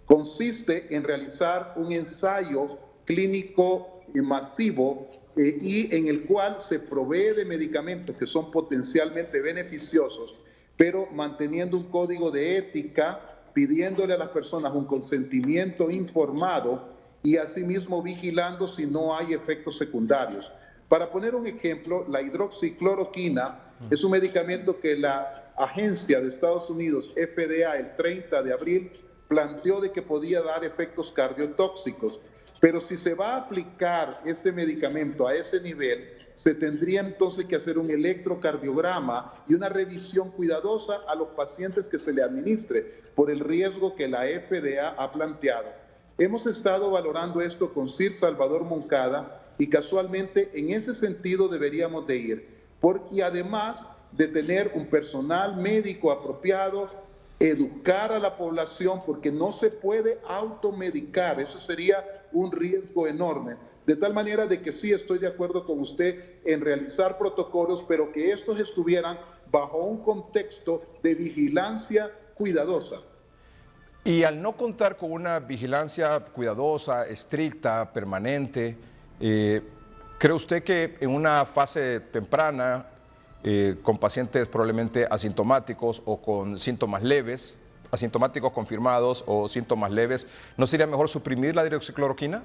[SPEAKER 1] Consiste en realizar un ensayo clínico masivo y en el cual se provee de medicamentos que son potencialmente beneficiosos, pero manteniendo un código de ética, pidiéndole a las personas un consentimiento informado y asimismo vigilando si no hay efectos secundarios. Para poner un ejemplo, la hidroxicloroquina es un medicamento que la agencia de Estados Unidos, FDA, el 30 de abril, planteó de que podía dar efectos cardiotóxicos. Pero si se va a aplicar este medicamento a ese nivel, se tendría entonces que hacer un electrocardiograma y una revisión cuidadosa a los pacientes que se le administre por el riesgo que la FDA ha planteado. Hemos estado valorando esto con Sir Salvador Moncada y casualmente en ese sentido deberíamos de ir, porque además de tener un personal médico apropiado, educar a la población, porque no se puede automedicar, eso sería un riesgo enorme. De tal manera de que sí estoy de acuerdo con usted en realizar protocolos, pero que estos estuvieran bajo un contexto de vigilancia cuidadosa.
[SPEAKER 16] Y al no contar con una vigilancia cuidadosa, estricta, permanente, ¿cree usted que en una fase temprana, con pacientes probablemente asintomáticos o con síntomas leves, asintomáticos confirmados o síntomas leves, ¿no sería mejor suprimir la hidroxicloroquina?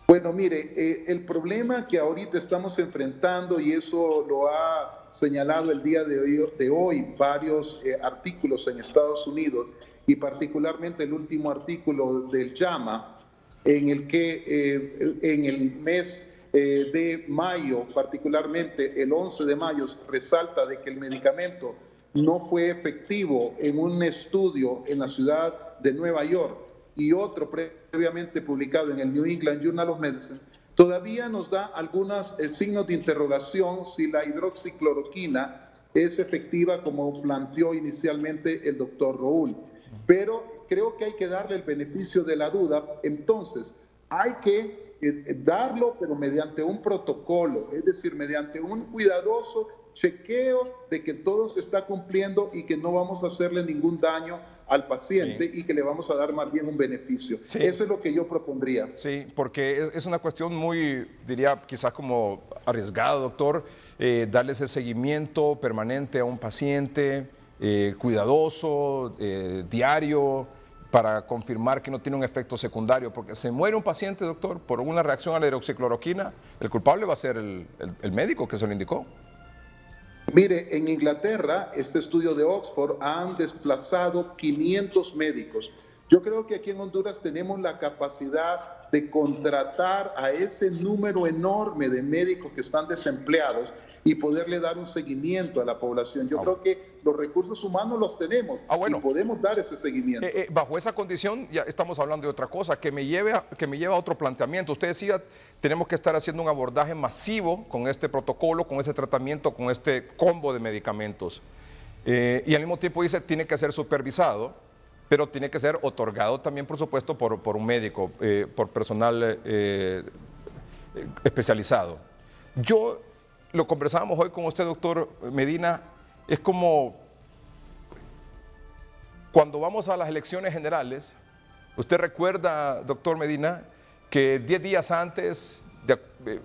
[SPEAKER 1] Bueno, mire, el problema que ahorita estamos enfrentando, y eso lo ha señalado el día de hoy varios artículos en Estados Unidos, y particularmente el último artículo del JAMA, en el que en el mes de mayo, particularmente el 11 de mayo, resalta de que el medicamento no fue efectivo en un estudio en la ciudad de Nueva York y otro previamente publicado en el New England Journal of Medicine, todavía nos da algunos signos de interrogación si la hidroxicloroquina es efectiva como planteó inicialmente el doctor Raúl. Pero creo que hay que darle el beneficio de la duda. Entonces, hay que darlo, pero mediante un protocolo, es decir, mediante un cuidadoso chequeo de que todo se está cumpliendo y que no vamos a hacerle ningún daño al paciente y que le vamos a dar más bien un beneficio. Eso es lo que yo propondría.
[SPEAKER 16] Sí, porque es una cuestión muy, diría, quizás como arriesgada, doctor, darle ese seguimiento permanente a un paciente, cuidadoso, diario, para confirmar que no tiene un efecto secundario, porque se muere un paciente, doctor, por una reacción a la hidroxicloroquina, el culpable va a ser el médico que se lo indicó.
[SPEAKER 1] Mire, en Inglaterra, este estudio de Oxford han desplazado 500 médicos. Yo creo que aquí en Honduras tenemos la capacidad de contratar a ese número enorme de médicos que están desempleados y poderle dar un seguimiento a la población. Yo creo que los recursos humanos los tenemos y podemos dar ese seguimiento.
[SPEAKER 16] Bajo esa condición ya estamos hablando de otra cosa, que me lleve a otro planteamiento. Usted decía, tenemos que estar haciendo un abordaje masivo con este protocolo, con este tratamiento, con este combo de medicamentos. y al mismo tiempo dice tiene que ser supervisado, pero tiene que ser otorgado también, por supuesto, por un médico, por personal especializado. Yo, lo conversábamos hoy con usted, doctor Medina, es como cuando vamos a las elecciones generales. Usted recuerda, doctor Medina, que 10 días antes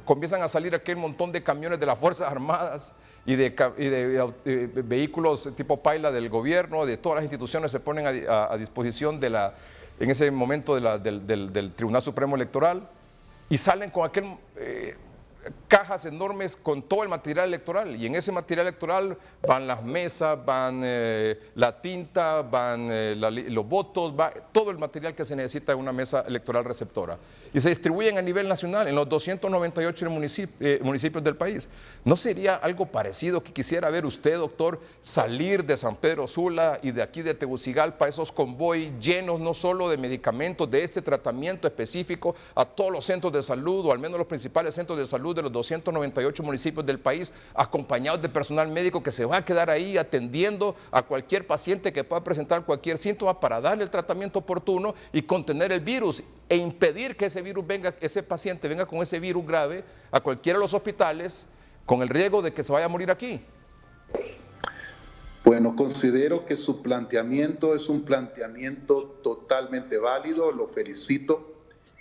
[SPEAKER 16] comienzan a salir aquel montón de camiones de las Fuerzas Armadas y de vehículos tipo Paila del gobierno, de todas las instituciones se ponen a disposición en ese momento del Tribunal Supremo Electoral, y salen con cajas enormes con todo el material electoral, y en ese material electoral van las mesas, van la tinta, van los votos, va todo el material que se necesita en una mesa electoral receptora, y se distribuyen a nivel nacional en los 298 municipios del país. ¿No sería algo parecido que quisiera ver usted, doctor, salir de San Pedro Sula y de aquí de Tegucigalpa, esos convoy llenos no solo de medicamentos, de este tratamiento específico, a todos los centros de salud, o al menos los principales centros de salud de los 298 municipios del país, acompañados de personal médico que se va a quedar ahí atendiendo a cualquier paciente que pueda presentar cualquier síntoma para darle el tratamiento oportuno y contener el virus e impedir que ese paciente venga con ese virus grave a cualquiera de los hospitales con el riesgo de que se vaya a morir aquí?
[SPEAKER 1] Bueno, considero que su planteamiento es un planteamiento totalmente válido, lo felicito.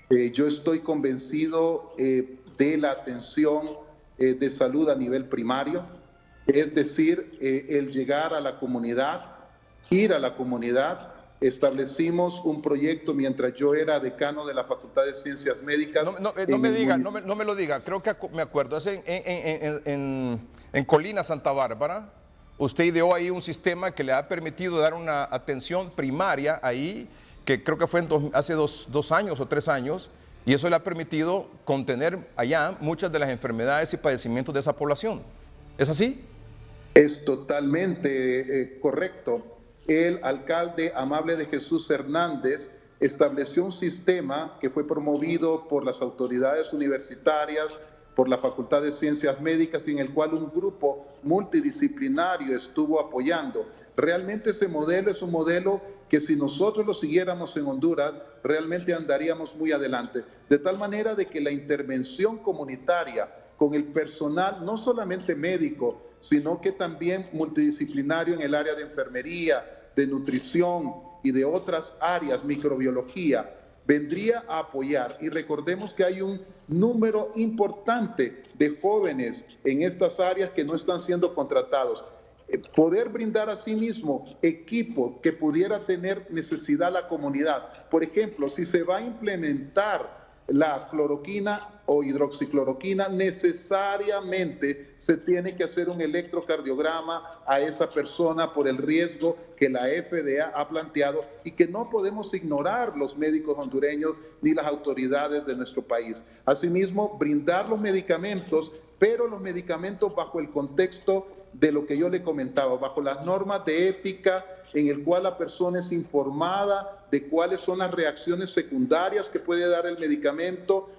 [SPEAKER 1] Yo estoy convencido de la atención de salud a nivel primario, es decir, el llegar a la comunidad, ir a la comunidad. Establecimos un proyecto mientras yo era decano de la Facultad de Ciencias Médicas.
[SPEAKER 16] No me lo diga, creo que me acuerdo, es en Colina, Santa Bárbara. Usted ideó ahí un sistema que le ha permitido dar una atención primaria ahí, que creo que fue hace dos años o 3 años, y eso le ha permitido contener allá muchas de las enfermedades y padecimientos de esa población. ¿Es así?
[SPEAKER 1] Es totalmente correcto. El alcalde Amable de Jesús Hernández estableció un sistema que fue promovido por las autoridades universitarias, por la Facultad de Ciencias Médicas, en el cual un grupo multidisciplinario estuvo apoyando. Realmente ese modelo es un modelo que si nosotros lo siguiéramos en Honduras, realmente andaríamos muy adelante. De tal manera de que la intervención comunitaria con el personal, no solamente médico, sino que también multidisciplinario en el área de enfermería, de nutrición y de otras áreas, microbiología, vendría a apoyar. Y recordemos que hay un número importante de jóvenes en estas áreas que no están siendo contratados. Poder brindar a sí mismo equipo que pudiera tener necesidad la comunidad. Por ejemplo, si se va a implementar la cloroquina o hidroxicloroquina, necesariamente se tiene que hacer un electrocardiograma a esa persona por el riesgo que la FDA ha planteado y que no podemos ignorar los médicos hondureños ni las autoridades de nuestro país. Asimismo, brindar los medicamentos, pero los medicamentos bajo el contexto de lo que yo le comentaba, bajo las normas de ética en el cual la persona es informada de cuáles son las reacciones secundarias que puede dar el medicamento,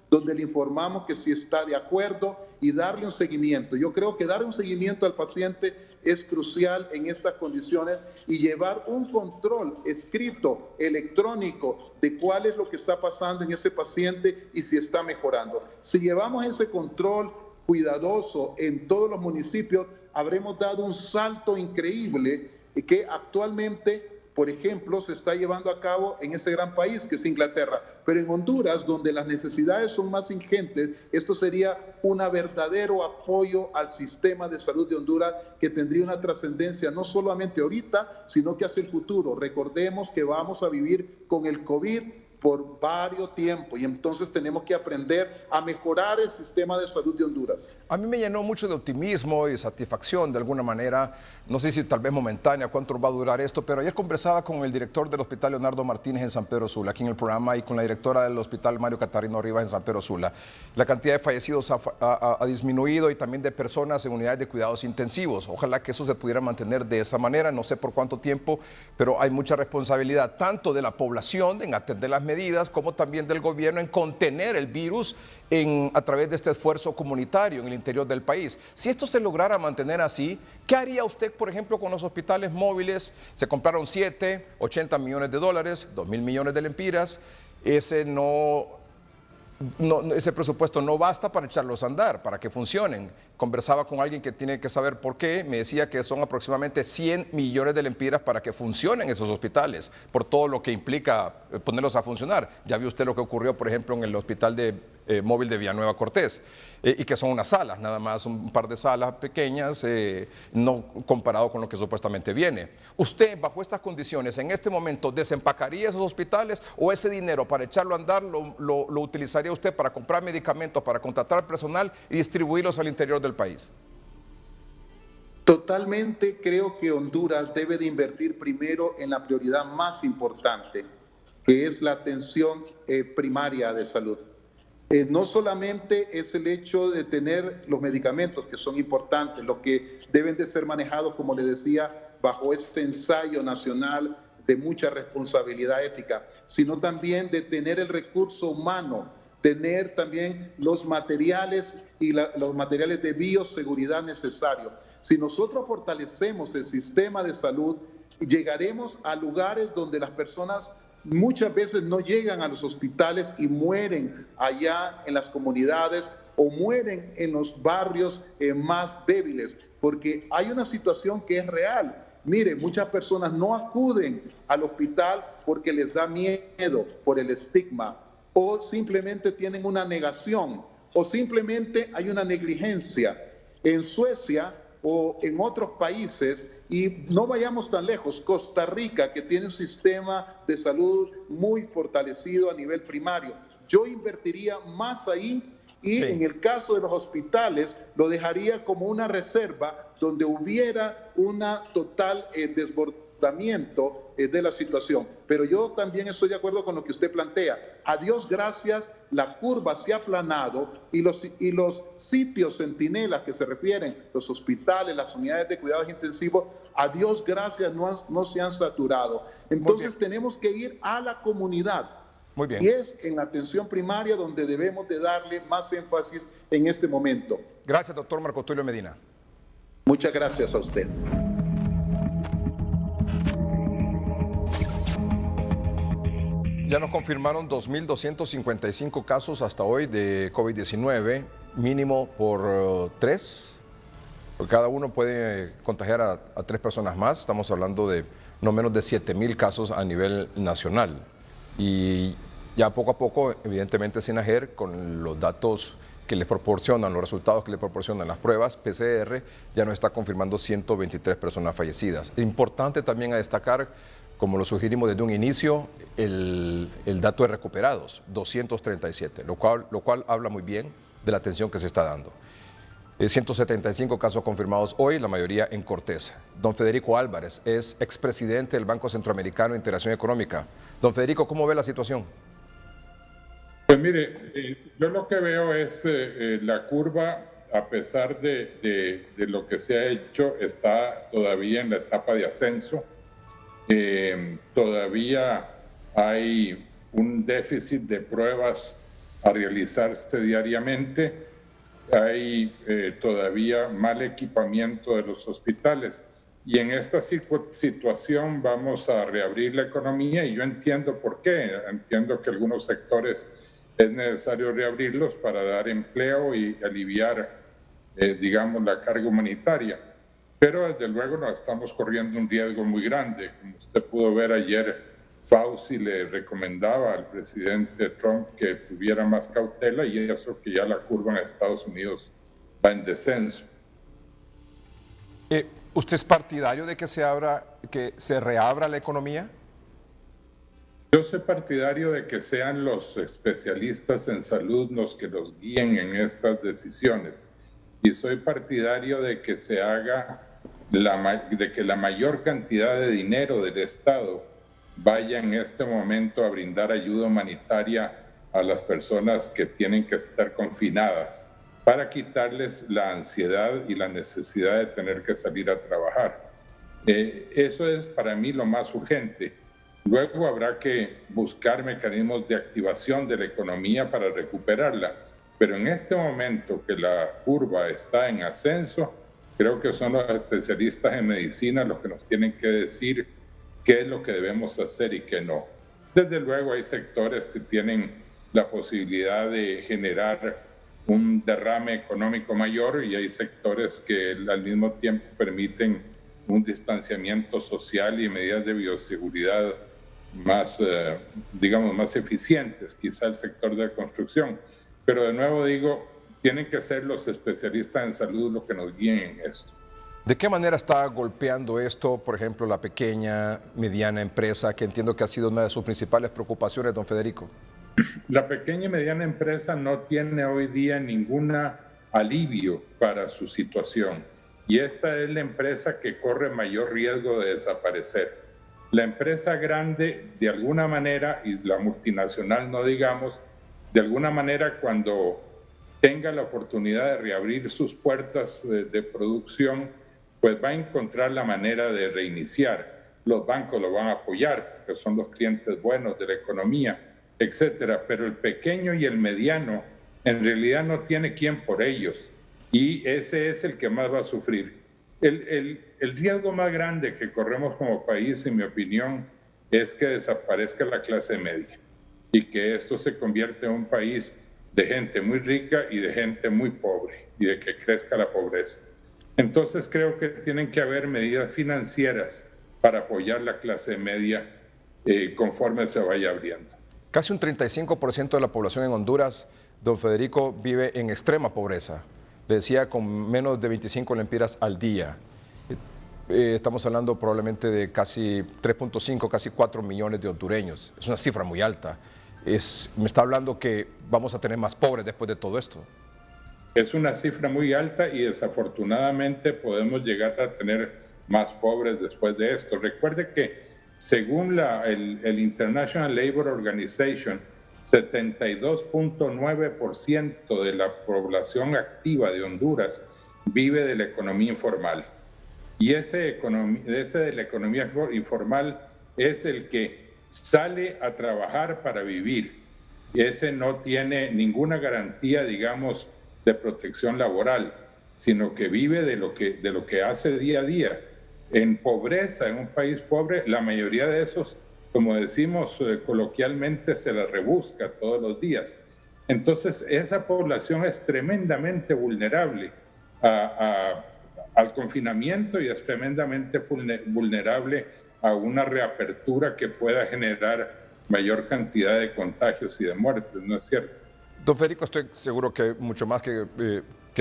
[SPEAKER 1] donde le informamos que si está de acuerdo y darle un seguimiento. Yo creo que dar un seguimiento al paciente es crucial en estas condiciones y llevar un control escrito, electrónico, de cuál es lo que está pasando en ese paciente y si está mejorando. Si llevamos ese control cuidadoso en todos los municipios, habremos dado un salto increíble que actualmente, por ejemplo, se está llevando a cabo en ese gran país que es Inglaterra. Pero en Honduras, donde las necesidades son más ingentes, esto sería un verdadero apoyo al sistema de salud de Honduras que tendría una trascendencia no solamente ahorita, sino que hacia el futuro. Recordemos que vamos a vivir con el COVID por varios tiempos y entonces tenemos que aprender a mejorar el sistema de salud de Honduras.
[SPEAKER 16] A mí me llenó mucho de optimismo y satisfacción de alguna manera, no sé si tal vez momentánea, cuánto va a durar esto, pero ayer conversaba con el director del Hospital Leonardo Martínez en San Pedro Sula, aquí en el programa, y con la directora del Hospital Mario Catarino Rivas en San Pedro Sula. La cantidad de fallecidos ha disminuido y también de personas en unidades de cuidados intensivos. Ojalá que eso se pudiera mantener de esa manera, no sé por cuánto tiempo, pero hay mucha responsabilidad tanto de la población en atender las medidas como también del gobierno en contener el virus a través de este esfuerzo comunitario en el interior del país. Si esto se lograra mantener así, ¿qué haría usted, por ejemplo, con los hospitales móviles? Se compraron 7, 80 millones de dólares, 2.000 millones de lempiras. Ese presupuesto no basta para echarlos a andar, para que funcionen. Conversaba con alguien que tiene que saber por qué, me decía que son aproximadamente 100 millones de lempiras para que funcionen esos hospitales, por todo lo que implica ponerlos a funcionar. Ya vio usted lo que ocurrió, por ejemplo, en el hospital móvil de Villanueva Cortés, y que son unas salas, nada más un par de salas pequeñas, no comparado con lo que supuestamente viene. ¿Usted, bajo estas condiciones, en este momento, desempacaría esos hospitales o ese dinero para echarlo a andar lo utilizaría usted para comprar medicamentos, para contratar personal y distribuirlos al interior del país?
[SPEAKER 1] Totalmente creo que Honduras debe de invertir primero en la prioridad más importante, que es la atención primaria de salud. No solamente es el hecho de tener los medicamentos, que son importantes, los que deben de ser manejados, como le decía, bajo este ensayo nacional de mucha responsabilidad ética, sino también de tener el recurso humano, tener también los materiales y los materiales de bioseguridad necesarios. Si nosotros fortalecemos el sistema de salud, llegaremos a lugares donde las personas muchas veces no llegan a los hospitales y mueren allá en las comunidades o mueren en los barrios más débiles, porque hay una situación que es real. Mire, muchas personas no acuden al hospital porque les da miedo por el estigma, o simplemente tienen una negación, o simplemente hay una negligencia. En Suecia o en otros países, y no vayamos tan lejos, Costa Rica, que tiene un sistema de salud muy fortalecido a nivel primario, yo invertiría más ahí y sí, en el caso de los hospitales lo dejaría como una reserva donde hubiera una total desbordamiento de la situación. Pero yo también estoy de acuerdo con lo que usted plantea. A Dios gracias, la curva se ha aplanado y los sitios centinelas que se refieren, los hospitales, las unidades de cuidados intensivos, a Dios gracias no se han saturado. Entonces tenemos que ir a la comunidad.
[SPEAKER 16] Muy bien.
[SPEAKER 1] Y es en la atención primaria donde debemos de darle más énfasis en este momento.
[SPEAKER 16] Gracias, doctor Marco Tulio Medina.
[SPEAKER 1] Muchas gracias a usted.
[SPEAKER 16] Ya nos confirmaron 2.255 casos hasta hoy de COVID-19, mínimo por 3. Cada uno puede contagiar a 3 personas más. Estamos hablando de no menos de 7.000 casos a nivel nacional. Y ya poco a poco, evidentemente, SINAGER, con los datos que les proporcionan, los resultados que les proporcionan las pruebas PCR, ya nos está confirmando 123 personas fallecidas. Importante también a destacar, como lo sugerimos desde un inicio, el dato de recuperados, 237, lo cual habla muy bien de la atención que se está dando. 175 casos confirmados hoy, la mayoría en Cortés. Don Federico Álvarez es expresidente del Banco Centroamericano de Integración Económica. Don Federico, ¿cómo ve la situación?
[SPEAKER 7] Pues mire, yo lo que veo es la curva, a pesar de lo que se ha hecho, está todavía en la etapa de ascenso. Todavía hay un déficit de pruebas a realizarse diariamente, hay todavía mal equipamiento de los hospitales y en esta situación vamos a reabrir la economía y yo entiendo por qué, entiendo que algunos sectores es necesario reabrirlos para dar empleo y aliviar, digamos, la carga humanitaria. Pero desde luego nos estamos corriendo un riesgo muy grande. Como usted pudo ver ayer, Fauci le recomendaba al presidente Trump que tuviera más cautela y eso que ya la curva en Estados Unidos va en descenso.
[SPEAKER 16] ¿Usted es partidario de que se reabra la economía?
[SPEAKER 7] Yo soy partidario de que sean los especialistas en salud los que los guíen en estas decisiones. Y soy partidario de que se haga de que la mayor cantidad de dinero del Estado vaya en este momento a brindar ayuda humanitaria a las personas que tienen que estar confinadas para quitarles la ansiedad y la necesidad de tener que salir a trabajar. Eso es para mí lo más urgente. Luego habrá que buscar mecanismos de activación de la economía para recuperarla. Pero en este momento que la curva está en ascenso, creo que son los especialistas en medicina los que nos tienen que decir qué es lo que debemos hacer y qué no. Desde luego hay sectores que tienen la posibilidad de generar un derrame económico mayor y hay sectores que al mismo tiempo permiten un distanciamiento social y medidas de bioseguridad más, digamos, más eficientes, quizá el sector de la construcción. Pero de nuevo digo, tienen que ser los especialistas en salud los que nos guíen en esto.
[SPEAKER 16] ¿De qué manera está golpeando esto, por ejemplo, la pequeña, mediana empresa, que entiendo que ha sido una de sus principales preocupaciones, don Federico?
[SPEAKER 7] La pequeña y mediana empresa no tiene hoy día ningún alivio para su situación y esta es la empresa que corre mayor riesgo de desaparecer. La empresa grande, de alguna manera, y la multinacional no digamos, de alguna manera cuando tenga la oportunidad de reabrir sus puertas de producción, pues va a encontrar la manera de reiniciar. Los bancos lo van a apoyar, porque son los clientes buenos de la economía, etcétera. Pero el pequeño y el mediano en realidad no tiene quien por ellos y ese es el que más va a sufrir. El riesgo más grande que corremos como país, en mi opinión, es que desaparezca la clase media y que esto se convierta en un país de gente muy rica y de gente muy pobre y de que crezca la pobreza. Entonces creo que tienen que haber medidas financieras para apoyar la clase media conforme se vaya abriendo.
[SPEAKER 16] Casi un 35% de la población en Honduras, don Federico, vive en extrema pobreza. Le decía, con menos de 25 lempiras al día. Estamos hablando probablemente de casi 3.5, casi 4 millones de hondureños. Es una cifra muy alta. Me está hablando que vamos a tener más pobres después de todo esto.
[SPEAKER 7] Es una cifra muy alta y desafortunadamente podemos llegar a tener más pobres después de esto. Recuerde que según el International Labour Organization, 72.9% de la población activa de Honduras vive de la economía informal. Y ese de la economía informal es el que sale a trabajar para vivir. Y ese no tiene ninguna garantía, digamos, de protección laboral, sino que vive de lo que hace día a día. En pobreza, en un país pobre, la mayoría de esos, como decimos coloquialmente, se la rebusca todos los días. Entonces, esa población es tremendamente vulnerable al confinamiento y es tremendamente vulnerable a una reapertura que pueda generar mayor cantidad de contagios y de muertes, ¿no es cierto?
[SPEAKER 16] Don Federico, estoy seguro que mucho más que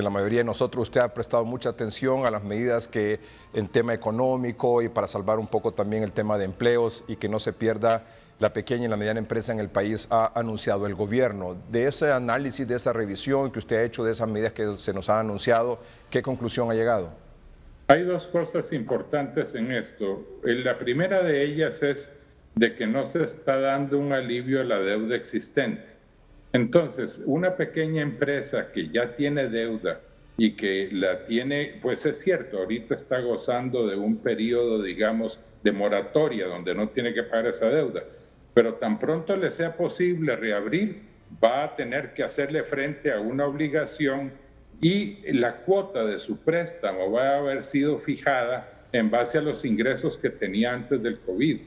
[SPEAKER 16] la mayoría de nosotros, usted ha prestado mucha atención a las medidas que en tema económico y para salvar un poco también el tema de empleos y que no se pierda la pequeña y la mediana empresa en el país ha anunciado el gobierno. De ese análisis, de esa revisión que usted ha hecho, de esas medidas que se nos han anunciado, ¿qué conclusión ha llegado?
[SPEAKER 7] Hay dos cosas importantes en esto. La primera de ellas es de que no se está dando un alivio a la deuda existente. Entonces, una pequeña empresa que ya tiene deuda y que la tiene, pues es cierto, ahorita está gozando de un periodo, digamos, de moratoria, donde no tiene que pagar esa deuda, pero tan pronto le sea posible reabrir, va a tener que hacerle frente a una obligación y la cuota de su préstamo va a haber sido fijada en base a los ingresos que tenía antes del COVID.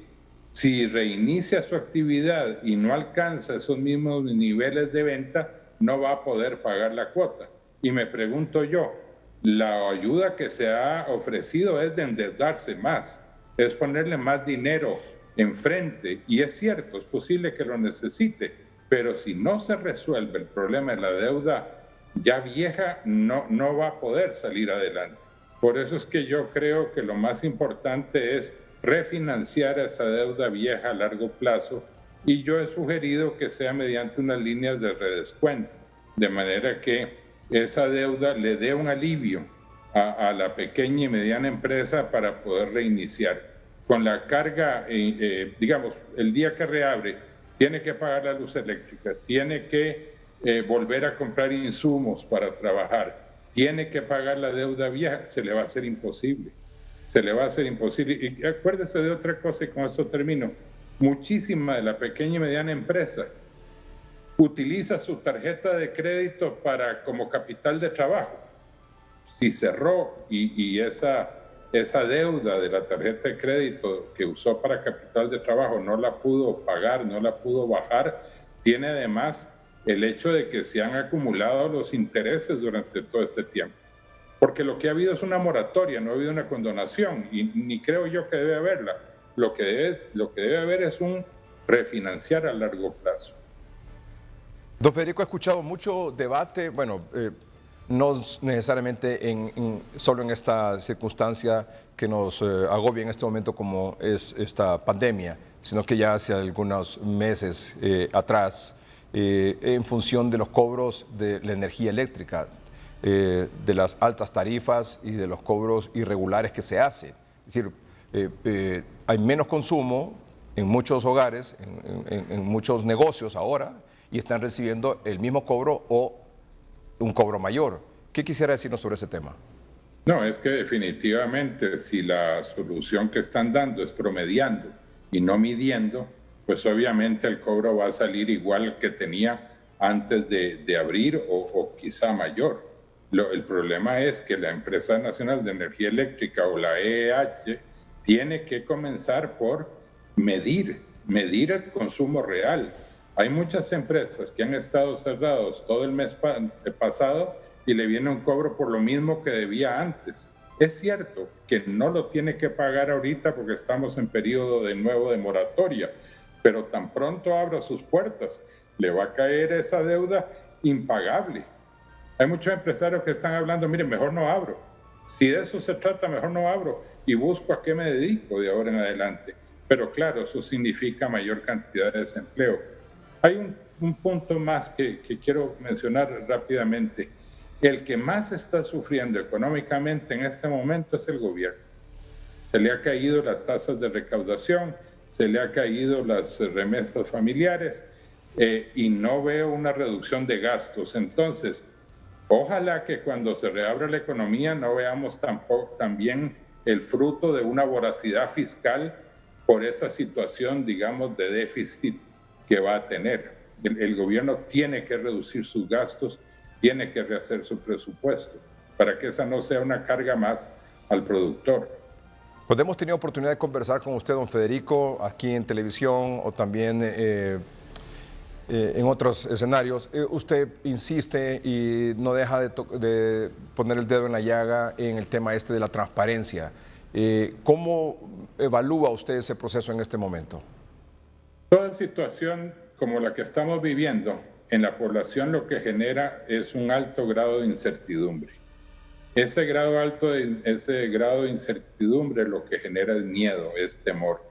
[SPEAKER 7] Si reinicia su actividad y no alcanza esos mismos niveles de venta, no va a poder pagar la cuota. Y me pregunto yo, la ayuda que se ha ofrecido es de endeudarse más, es ponerle más dinero enfrente. Y es cierto, es posible que lo necesite, pero si no se resuelve el problema de la deuda ya vieja, no va a poder salir adelante. Por eso es que yo creo que lo más importante es refinanciar esa deuda vieja a largo plazo y yo he sugerido que sea mediante unas líneas de redescuento, de manera que esa deuda le dé un alivio a la pequeña y mediana empresa para poder reiniciar. Con la carga, digamos, el día que reabre, tiene que pagar la luz eléctrica, tiene que volver a comprar insumos para trabajar, tiene que pagar la deuda vieja, se le va a hacer imposible. Se le va a hacer imposible. Y acuérdese de otra cosa, y con esto termino. muchísima de la pequeña y mediana empresa utiliza su tarjeta de crédito como capital de trabajo. Si cerró y esa deuda de la tarjeta de crédito que usó para capital de trabajo no la pudo pagar, no la pudo bajar, tiene además el hecho de que se han acumulado los intereses durante todo este tiempo. Porque lo que ha habido es una moratoria, no ha habido una condonación, y ni creo yo que debe haberla. Lo que debe haber es un refinanciar a largo plazo.
[SPEAKER 16] Don Federico, he escuchado mucho debate, bueno, no necesariamente solo en esta circunstancia que nos agobia en este momento como es esta pandemia, sino que ya hace algunos meses atrás, en función de los cobros de la energía eléctrica, de las altas tarifas y de los cobros irregulares que se hacen. Es decir, hay menos consumo en muchos hogares, en muchos negocios ahora, y están recibiendo el mismo cobro o un cobro mayor. ¿Qué quisiera decirnos sobre ese tema?
[SPEAKER 7] No, es que definitivamente si la solución que están dando es promediando y no midiendo, pues obviamente el cobro va a salir igual que tenía antes de abrir o quizá mayor. El problema es que la Empresa Nacional de Energía Eléctrica o la EEH tiene que comenzar por medir el consumo real. Hay muchas empresas que han estado cerrados todo el mes pasado y le viene un cobro por lo mismo que debía antes. Es cierto que no lo tiene que pagar ahorita porque estamos en periodo de nuevo de moratoria, pero tan pronto abra sus puertas, le va a caer esa deuda impagable. Hay muchos empresarios que están hablando, mire, mejor no abro. Si de eso se trata, mejor no abro y busco a qué me dedico de ahora en adelante. Pero claro, eso significa mayor cantidad de desempleo. Hay un punto más que quiero mencionar rápidamente. El que más está sufriendo económicamente en este momento es el gobierno. Se le ha caído las tasas de recaudación, se le ha caído las remesas familiares y no veo una reducción de gastos. Entonces, ojalá que cuando se reabra la economía no veamos también el fruto de una voracidad fiscal por esa situación, digamos, de déficit que va a tener. El gobierno tiene que reducir sus gastos, tiene que rehacer su presupuesto para que esa no sea una carga más al productor.
[SPEAKER 16] Pues hemos tenido oportunidad de conversar con usted, don Federico, aquí en televisión o también en otros escenarios. Usted insiste y no deja de poner el dedo en la llaga en el tema de la transparencia. ¿Cómo evalúa usted ese proceso en este momento?
[SPEAKER 7] Toda situación como la que estamos viviendo en la población lo que genera es un alto grado de incertidumbre. Ese grado de incertidumbre lo que genera es miedo, es temor.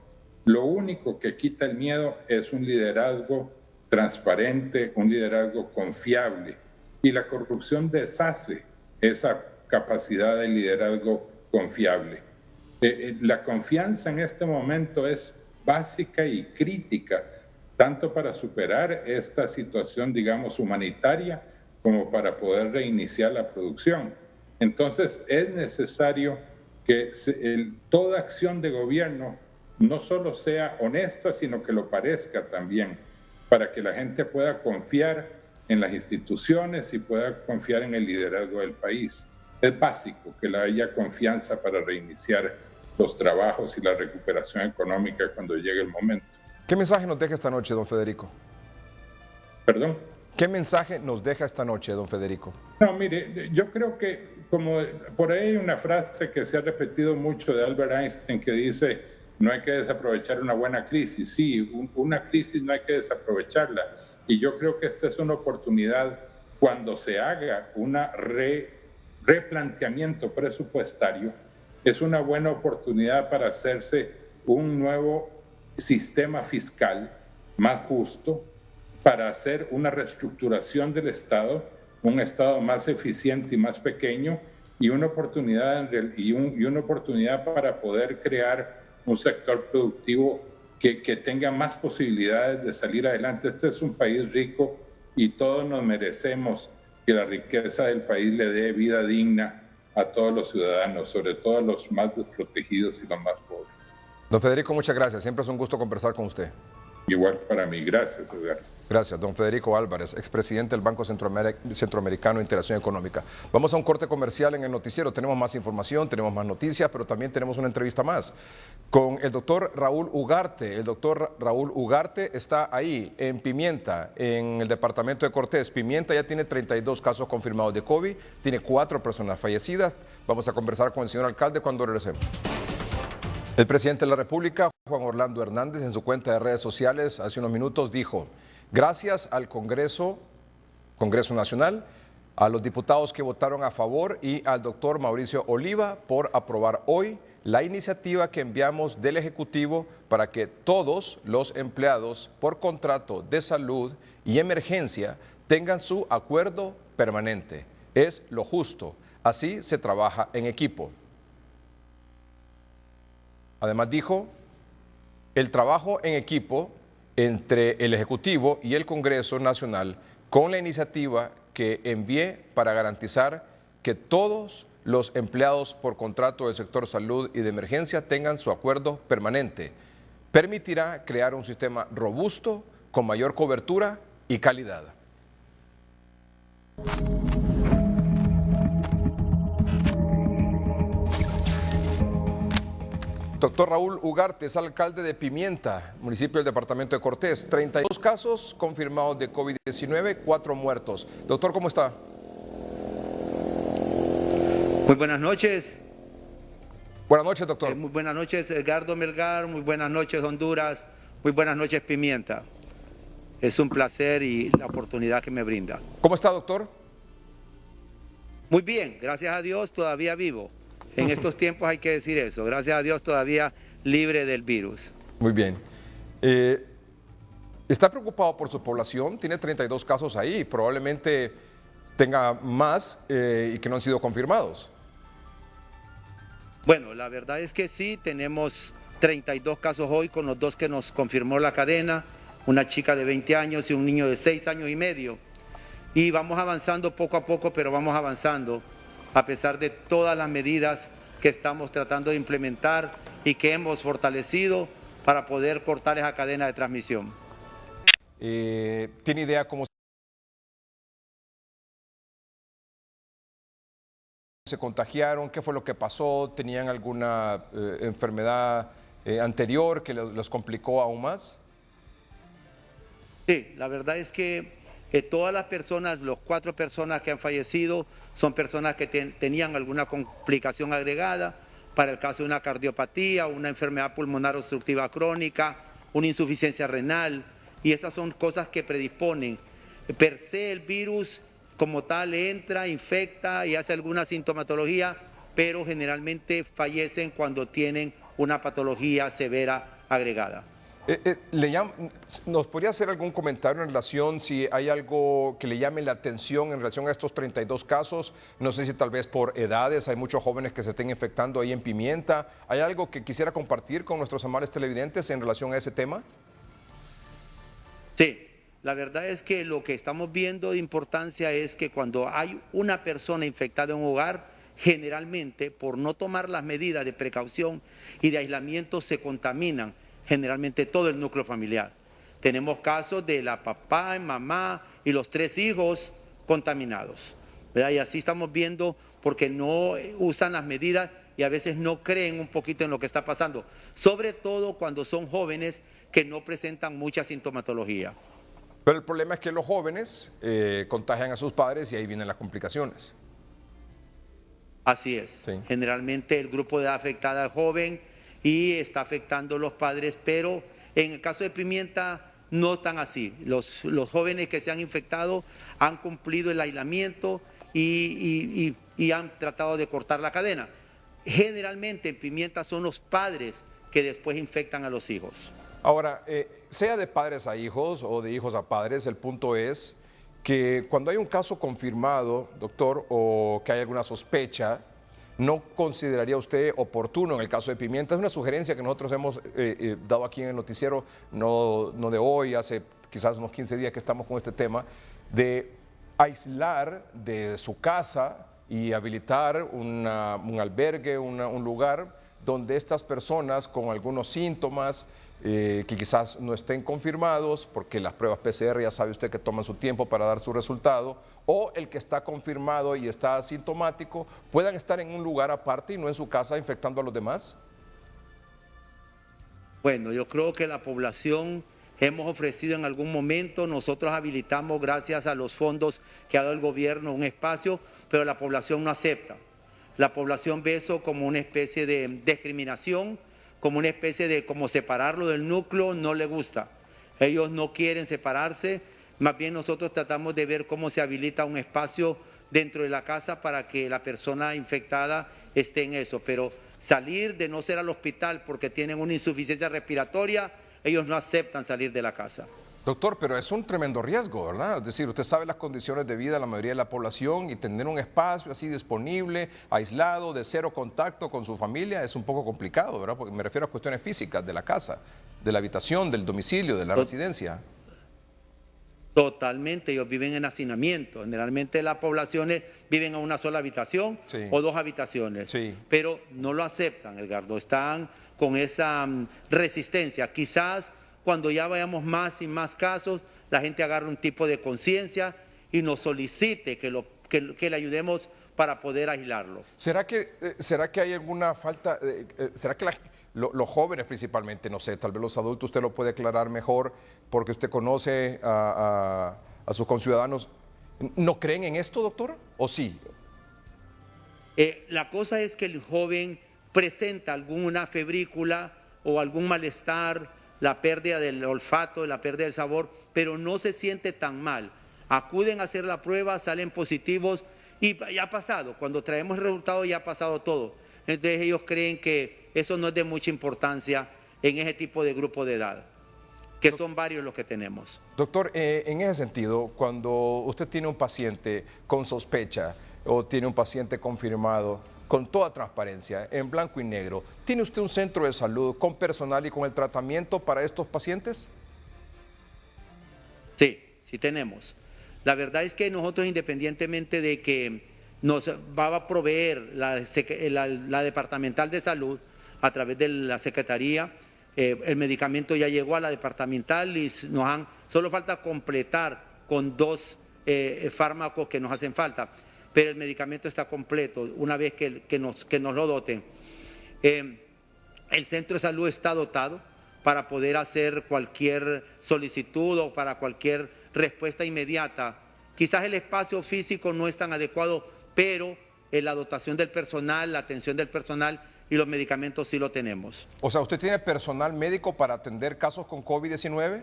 [SPEAKER 7] Lo único que quita el miedo es un liderazgo transparente, un liderazgo confiable. Y la corrupción deshace esa capacidad de liderazgo confiable. La confianza en este momento es básica y crítica, tanto para superar esta situación, digamos, humanitaria, como para poder reiniciar la producción. Entonces, es necesario que toda acción de gobierno no solo sea honesta, sino que lo parezca también, para que la gente pueda confiar en las instituciones y pueda confiar en el liderazgo del país. Es básico que haya confianza para reiniciar los trabajos y la recuperación económica cuando llegue el momento.
[SPEAKER 16] ¿Qué mensaje nos deja esta noche, don Federico?
[SPEAKER 7] ¿Perdón?
[SPEAKER 16] ¿Qué mensaje nos deja esta noche, don Federico?
[SPEAKER 7] No, mire, yo creo que como por ahí hay una frase que se ha repetido mucho de Albert Einstein que dice, no hay que desaprovechar una buena crisis. Sí, una crisis no hay que desaprovecharla. Y yo creo que esta es una oportunidad cuando se haga un replanteamiento presupuestario, es una buena oportunidad para hacerse un nuevo sistema fiscal más justo, para hacer una reestructuración del Estado, un Estado más eficiente y más pequeño, y una oportunidad para poder crear un sector productivo que tenga más posibilidades de salir adelante. Este es un país rico y todos nos merecemos que la riqueza del país le dé vida digna a todos los ciudadanos, sobre todo a los más desprotegidos y los más pobres.
[SPEAKER 16] Don Federico, muchas gracias. Siempre es un gusto conversar con usted.
[SPEAKER 7] Igual para mí. Gracias, Edgar.
[SPEAKER 16] Gracias, don Federico Álvarez, expresidente del Banco Centroamericano de Integración Económica. Vamos a un corte comercial en el noticiero. Tenemos más información, tenemos más noticias, pero también tenemos una entrevista más con el doctor Raúl Ugarte. El doctor Raúl Ugarte está ahí, en Pimienta, en el departamento de Cortés. Pimienta ya tiene 32 casos confirmados de COVID, tiene 4 personas fallecidas. Vamos a conversar con el señor alcalde cuando regresemos. El presidente de la República, Juan Orlando Hernández, en su cuenta de redes sociales hace unos minutos dijo: gracias al Congreso Nacional, a los diputados que votaron a favor y al doctor Mauricio Oliva por aprobar hoy la iniciativa que enviamos del Ejecutivo para que todos los empleados por contrato de salud y emergencia tengan su acuerdo permanente. Es lo justo. Así se trabaja en equipo. Además dijo, el trabajo en equipo entre el Ejecutivo y el Congreso Nacional con la iniciativa que envié para garantizar que todos los empleados por contrato del sector salud y de emergencia tengan su acuerdo permanente. Permitirá crear un sistema robusto con mayor cobertura y calidad. Doctor Raúl Ugarte es alcalde de Pimienta, municipio del departamento de Cortés. 32 casos confirmados de COVID-19, 4 muertos. Doctor, ¿cómo está?
[SPEAKER 8] Muy buenas noches.
[SPEAKER 16] Buenas noches, doctor.
[SPEAKER 8] Muy buenas noches, Edgardo Melgar. Muy buenas noches, Honduras. Muy buenas noches, Pimienta. Es un placer y la oportunidad que me brinda.
[SPEAKER 16] ¿Cómo está, doctor?
[SPEAKER 8] Muy bien, gracias a Dios, todavía vivo. En estos tiempos hay que decir eso. Gracias a Dios todavía libre del virus.
[SPEAKER 16] Muy bien. ¿Está preocupado por su población? Tiene 32 casos ahí. Probablemente tenga más y que no han sido confirmados.
[SPEAKER 8] Bueno, la verdad es que sí, tenemos 32 casos hoy con los 2 que nos confirmó la cadena, una chica de 20 años y un niño de 6 años y medio. Y vamos avanzando poco a poco, pero vamos avanzando, a pesar de todas las medidas que estamos tratando de implementar y que hemos fortalecido para poder cortar esa cadena de transmisión.
[SPEAKER 16] ¿Tiene idea cómo se contagiaron? ¿Qué fue lo que pasó? ¿Tenían alguna enfermedad anterior que los complicó aún más?
[SPEAKER 8] Sí, la verdad es que todas las personas, las 4 personas que han fallecido, son personas que tenían alguna complicación agregada, para el caso de una cardiopatía, una enfermedad pulmonar obstructiva crónica, una insuficiencia renal, y esas son cosas que predisponen. Per se el virus como tal entra, infecta y hace alguna sintomatología, pero generalmente fallecen cuando tienen una patología severa agregada.
[SPEAKER 16] ¿Nos podría hacer algún comentario en relación si hay algo que le llame la atención en relación a estos 32 casos? No sé si tal vez por edades, hay muchos jóvenes que se estén infectando ahí en Pimienta. ¿Hay algo que quisiera compartir con nuestros amables televidentes en relación a ese tema?
[SPEAKER 8] Sí, la verdad es que lo que estamos viendo de importancia es que cuando hay una persona infectada en un hogar, generalmente por no tomar las medidas de precaución y de aislamiento se contaminan generalmente todo el núcleo familiar. Tenemos casos de la papá, mamá y los 3 hijos contaminados, ¿verdad? Y así estamos viendo porque no usan las medidas y a veces no creen un poquito en lo que está pasando, sobre todo cuando son jóvenes que no presentan mucha sintomatología.
[SPEAKER 16] Pero el problema es que los jóvenes contagian a sus padres y ahí vienen las complicaciones.
[SPEAKER 8] Así es.
[SPEAKER 16] Sí.
[SPEAKER 8] Generalmente el grupo de edad afectada es joven y está afectando a los padres, pero en el caso de Pimienta no están así. Los jóvenes que se han infectado han cumplido el aislamiento y han tratado de cortar la cadena. Generalmente en Pimienta son los padres que después infectan a los hijos.
[SPEAKER 16] Ahora, sea de padres a hijos o de hijos a padres, el punto es que cuando hay un caso confirmado, doctor, o que hay alguna sospecha, ¿no consideraría usted oportuno en el caso de Pimienta? Es una sugerencia que nosotros hemos dado aquí en el noticiero, no de hoy, hace quizás unos 15 días que estamos con este tema, de aislar de su casa y habilitar un albergue, un lugar donde estas personas con algunos síntomas que quizás no estén confirmados, porque las pruebas PCR ya sabe usted que toman su tiempo para dar su resultado, o el que está confirmado y está asintomático, puedan estar en un lugar aparte y no en su casa infectando a los demás?
[SPEAKER 8] Bueno, yo creo que la población hemos ofrecido en algún momento, nosotros habilitamos gracias a los fondos que ha dado el gobierno un espacio, pero la población no acepta. La población ve eso como una especie de discriminación, como una especie de como separarlo del núcleo, no le gusta. Ellos no quieren separarse, más bien nosotros tratamos de ver cómo se habilita un espacio dentro de la casa para que la persona infectada esté en eso, pero salir de no ser al hospital porque tienen una insuficiencia respiratoria, ellos no aceptan salir de la casa.
[SPEAKER 16] Doctor, pero es un tremendo riesgo, ¿verdad? Es decir, usted sabe las condiciones de vida de la mayoría de la población y tener un espacio así disponible, aislado, de cero contacto con su familia, es un poco complicado, ¿verdad? Porque me refiero a cuestiones físicas de la casa, de la habitación, del domicilio, de la residencia.
[SPEAKER 8] Totalmente, ellos viven en hacinamiento. Generalmente las poblaciones viven en una sola habitación o dos habitaciones, pero no lo aceptan, Edgardo, están con esa resistencia. Quizás cuando ya vayamos más y más casos, la gente agarre un tipo de conciencia y nos solicite que le ayudemos para poder aislarlo.
[SPEAKER 16] ¿Será que hay alguna falta, será que los jóvenes principalmente, no sé, tal vez los adultos usted lo puede aclarar mejor porque usted conoce a sus conciudadanos, ¿no creen en esto, doctor? ¿O sí?
[SPEAKER 8] La cosa es que el joven presenta alguna febrícula o algún malestar, la pérdida del olfato, la pérdida del sabor, pero no se siente tan mal. Acuden a hacer la prueba, salen positivos y ya ha pasado. Cuando traemos el resultado ya ha pasado todo. Entonces ellos creen que eso no es de mucha importancia en ese tipo de grupo de edad, que son varios los que tenemos.
[SPEAKER 16] Doctor, en ese sentido, cuando usted tiene un paciente con sospecha o tiene un paciente confirmado, con toda transparencia, en blanco y negro, ¿tiene usted un centro de salud con personal y con el tratamiento para estos pacientes?
[SPEAKER 8] Sí tenemos. La verdad es que nosotros, independientemente de que nos va a proveer la Departamental de Salud a través de la Secretaría, el medicamento ya llegó a la Departamental y solo falta completar con 2 fármacos que nos hacen falta. Pero el medicamento está completo una vez que nos lo doten. El centro de salud está dotado para poder hacer cualquier solicitud o para cualquier respuesta inmediata. Quizás el espacio físico no es tan adecuado, pero la dotación del personal, la atención del personal y los medicamentos sí lo tenemos.
[SPEAKER 16] O sea, ¿usted tiene personal médico para atender casos con COVID-19?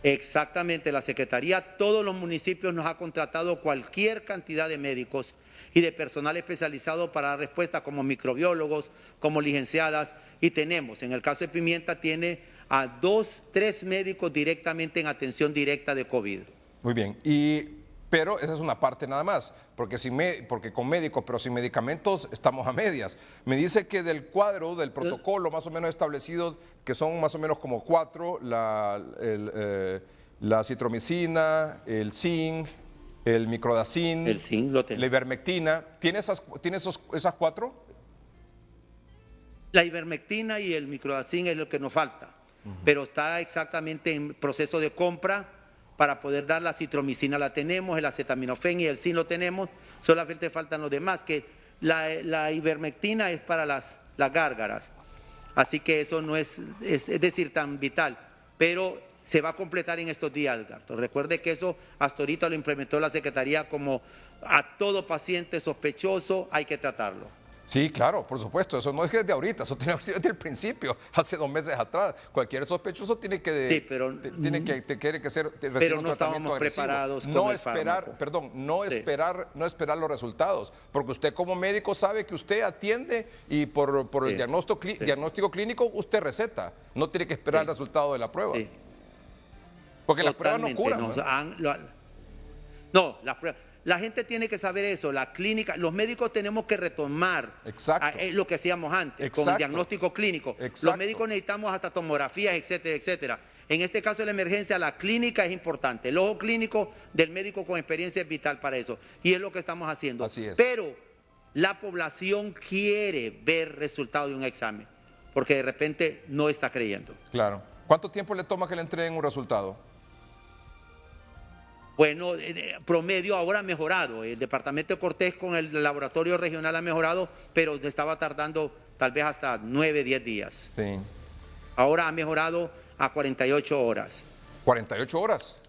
[SPEAKER 8] Exactamente, la Secretaría, todos los municipios nos ha contratado cualquier cantidad de médicos y de personal especializado para dar respuesta, como microbiólogos, como licenciadas, y tenemos, en el caso de Pimienta, tiene a 2, 3 médicos directamente en atención directa de COVID.
[SPEAKER 16] Muy bien, pero esa es una parte nada más, porque con médicos pero sin medicamentos estamos a medias. Me dice que del cuadro, del protocolo más o menos establecido, que son más o menos como 4, la citromicina, el zinc, el microdacin, la ivermectina. ¿Tiene esas 4?
[SPEAKER 8] La ivermectina y el microdacin es lo que nos falta, pero está exactamente en proceso de compra. Para poder dar la citromicina la tenemos, el acetaminofén y el zinc lo tenemos, solamente faltan los demás, que la ivermectina es para las gárgaras, así que eso no es decir, tan vital, pero se va a completar en estos días, Edgardo. Recuerde que eso hasta ahorita lo implementó la Secretaría como a todo paciente sospechoso hay que tratarlo.
[SPEAKER 16] Sí, claro, por supuesto, eso no es desde ahorita, eso tiene que ser desde el principio, hace 2 meses atrás. Cualquier sospechoso tiene que ser
[SPEAKER 8] pero no estábamos preparados con el fármaco.
[SPEAKER 16] No esperar los resultados, porque usted como médico sabe que usted atiende y por el diagnóstico clínico usted receta, no tiene que esperar el resultado de la prueba. Porque las pruebas no curan.
[SPEAKER 8] No, las pruebas. La gente tiene que saber eso, la clínica, los médicos tenemos que retomar lo que hacíamos antes, con el diagnóstico clínico. Los médicos necesitamos hasta tomografías, etcétera, etcétera. En este caso de la emergencia, la clínica es importante. El ojo clínico del médico con experiencia es vital para eso. Y es lo que estamos haciendo.
[SPEAKER 16] Así es.
[SPEAKER 8] Pero la población quiere ver resultado de un examen, porque de repente no está creyendo.
[SPEAKER 16] Claro. ¿Cuánto tiempo le toma que le entreguen un resultado?
[SPEAKER 8] Bueno, promedio ahora ha mejorado. El departamento de Cortés con el laboratorio regional ha mejorado, pero estaba tardando tal vez hasta 9, 10 días.
[SPEAKER 16] Sí.
[SPEAKER 8] Ahora ha mejorado a 48 horas.
[SPEAKER 16] ¿48 horas?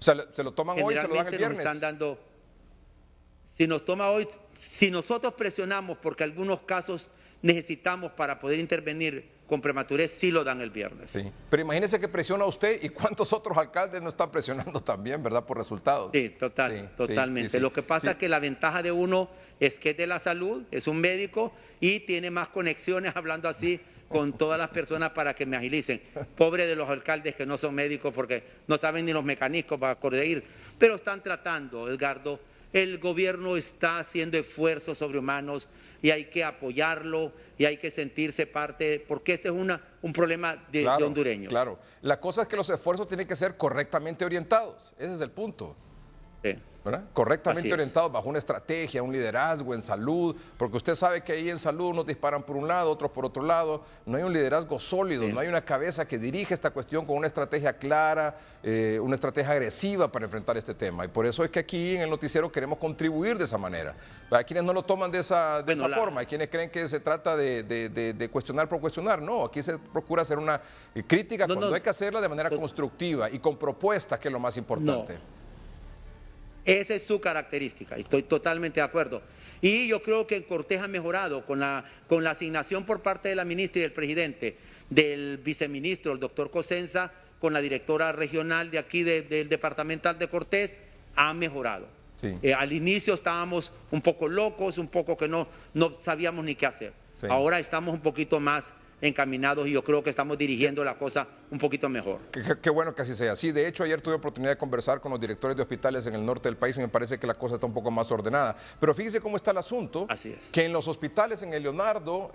[SPEAKER 16] O sea, ¿se lo toman hoy y se lo dan el viernes?
[SPEAKER 8] Nos están dando, si nos toma hoy, si nosotros presionamos, porque algunos casos necesitamos para poder intervenir con prematurez, sí lo dan el viernes.
[SPEAKER 16] Sí. Pero imagínese que presiona usted y cuántos otros alcaldes no están presionando también, ¿verdad? Por resultados.
[SPEAKER 8] Sí, totalmente. Lo que pasa es que la ventaja de uno es que es de la salud, es un médico y tiene más conexiones, hablando así, con todas las personas para que me agilicen. Pobre de los alcaldes que no son médicos porque no saben ni los mecanismos para corregir. Pero están tratando, Edgardo. El gobierno está haciendo esfuerzos sobrehumanos y hay que apoyarlo y hay que sentirse parte, porque este es un problema de hondureños.
[SPEAKER 16] Claro, la cosa es que los esfuerzos tienen que ser correctamente orientados, ese es el punto.
[SPEAKER 8] Sí.
[SPEAKER 16] ¿Verdad? Correctamente orientados bajo una estrategia, un liderazgo en salud, porque usted sabe que ahí en salud unos disparan por un lado, otros por otro lado, no hay un liderazgo sólido, no hay una cabeza que dirige esta cuestión con una estrategia clara, una estrategia agresiva para enfrentar este tema. Y por eso es que aquí en el noticiero queremos contribuir de esa manera. Para quienes no lo toman de esa forma, hay quienes creen que se trata de cuestionar por cuestionar, no, aquí se procura hacer una crítica cuando hay que hacerla de manera constructiva y con propuestas, que es lo más importante.
[SPEAKER 8] Esa es su característica, y estoy totalmente de acuerdo. Y yo creo que Cortés ha mejorado con la asignación por parte de la ministra y del presidente, del viceministro, el doctor Cosenza, con la directora regional de aquí del departamental de Cortés, ha mejorado. Sí. Al inicio estábamos un poco locos, un poco que no sabíamos ni qué hacer. Sí. Ahora estamos un poquito más encaminados y yo creo que estamos dirigiendo la cosa un poquito mejor.
[SPEAKER 16] Qué bueno que así sea. Sí, de hecho ayer tuve oportunidad de conversar con los directores de hospitales en el norte del país y me parece que la cosa está un poco más ordenada. Pero fíjese cómo está el asunto.
[SPEAKER 8] Así es.
[SPEAKER 16] Que en los hospitales en el Leonardo,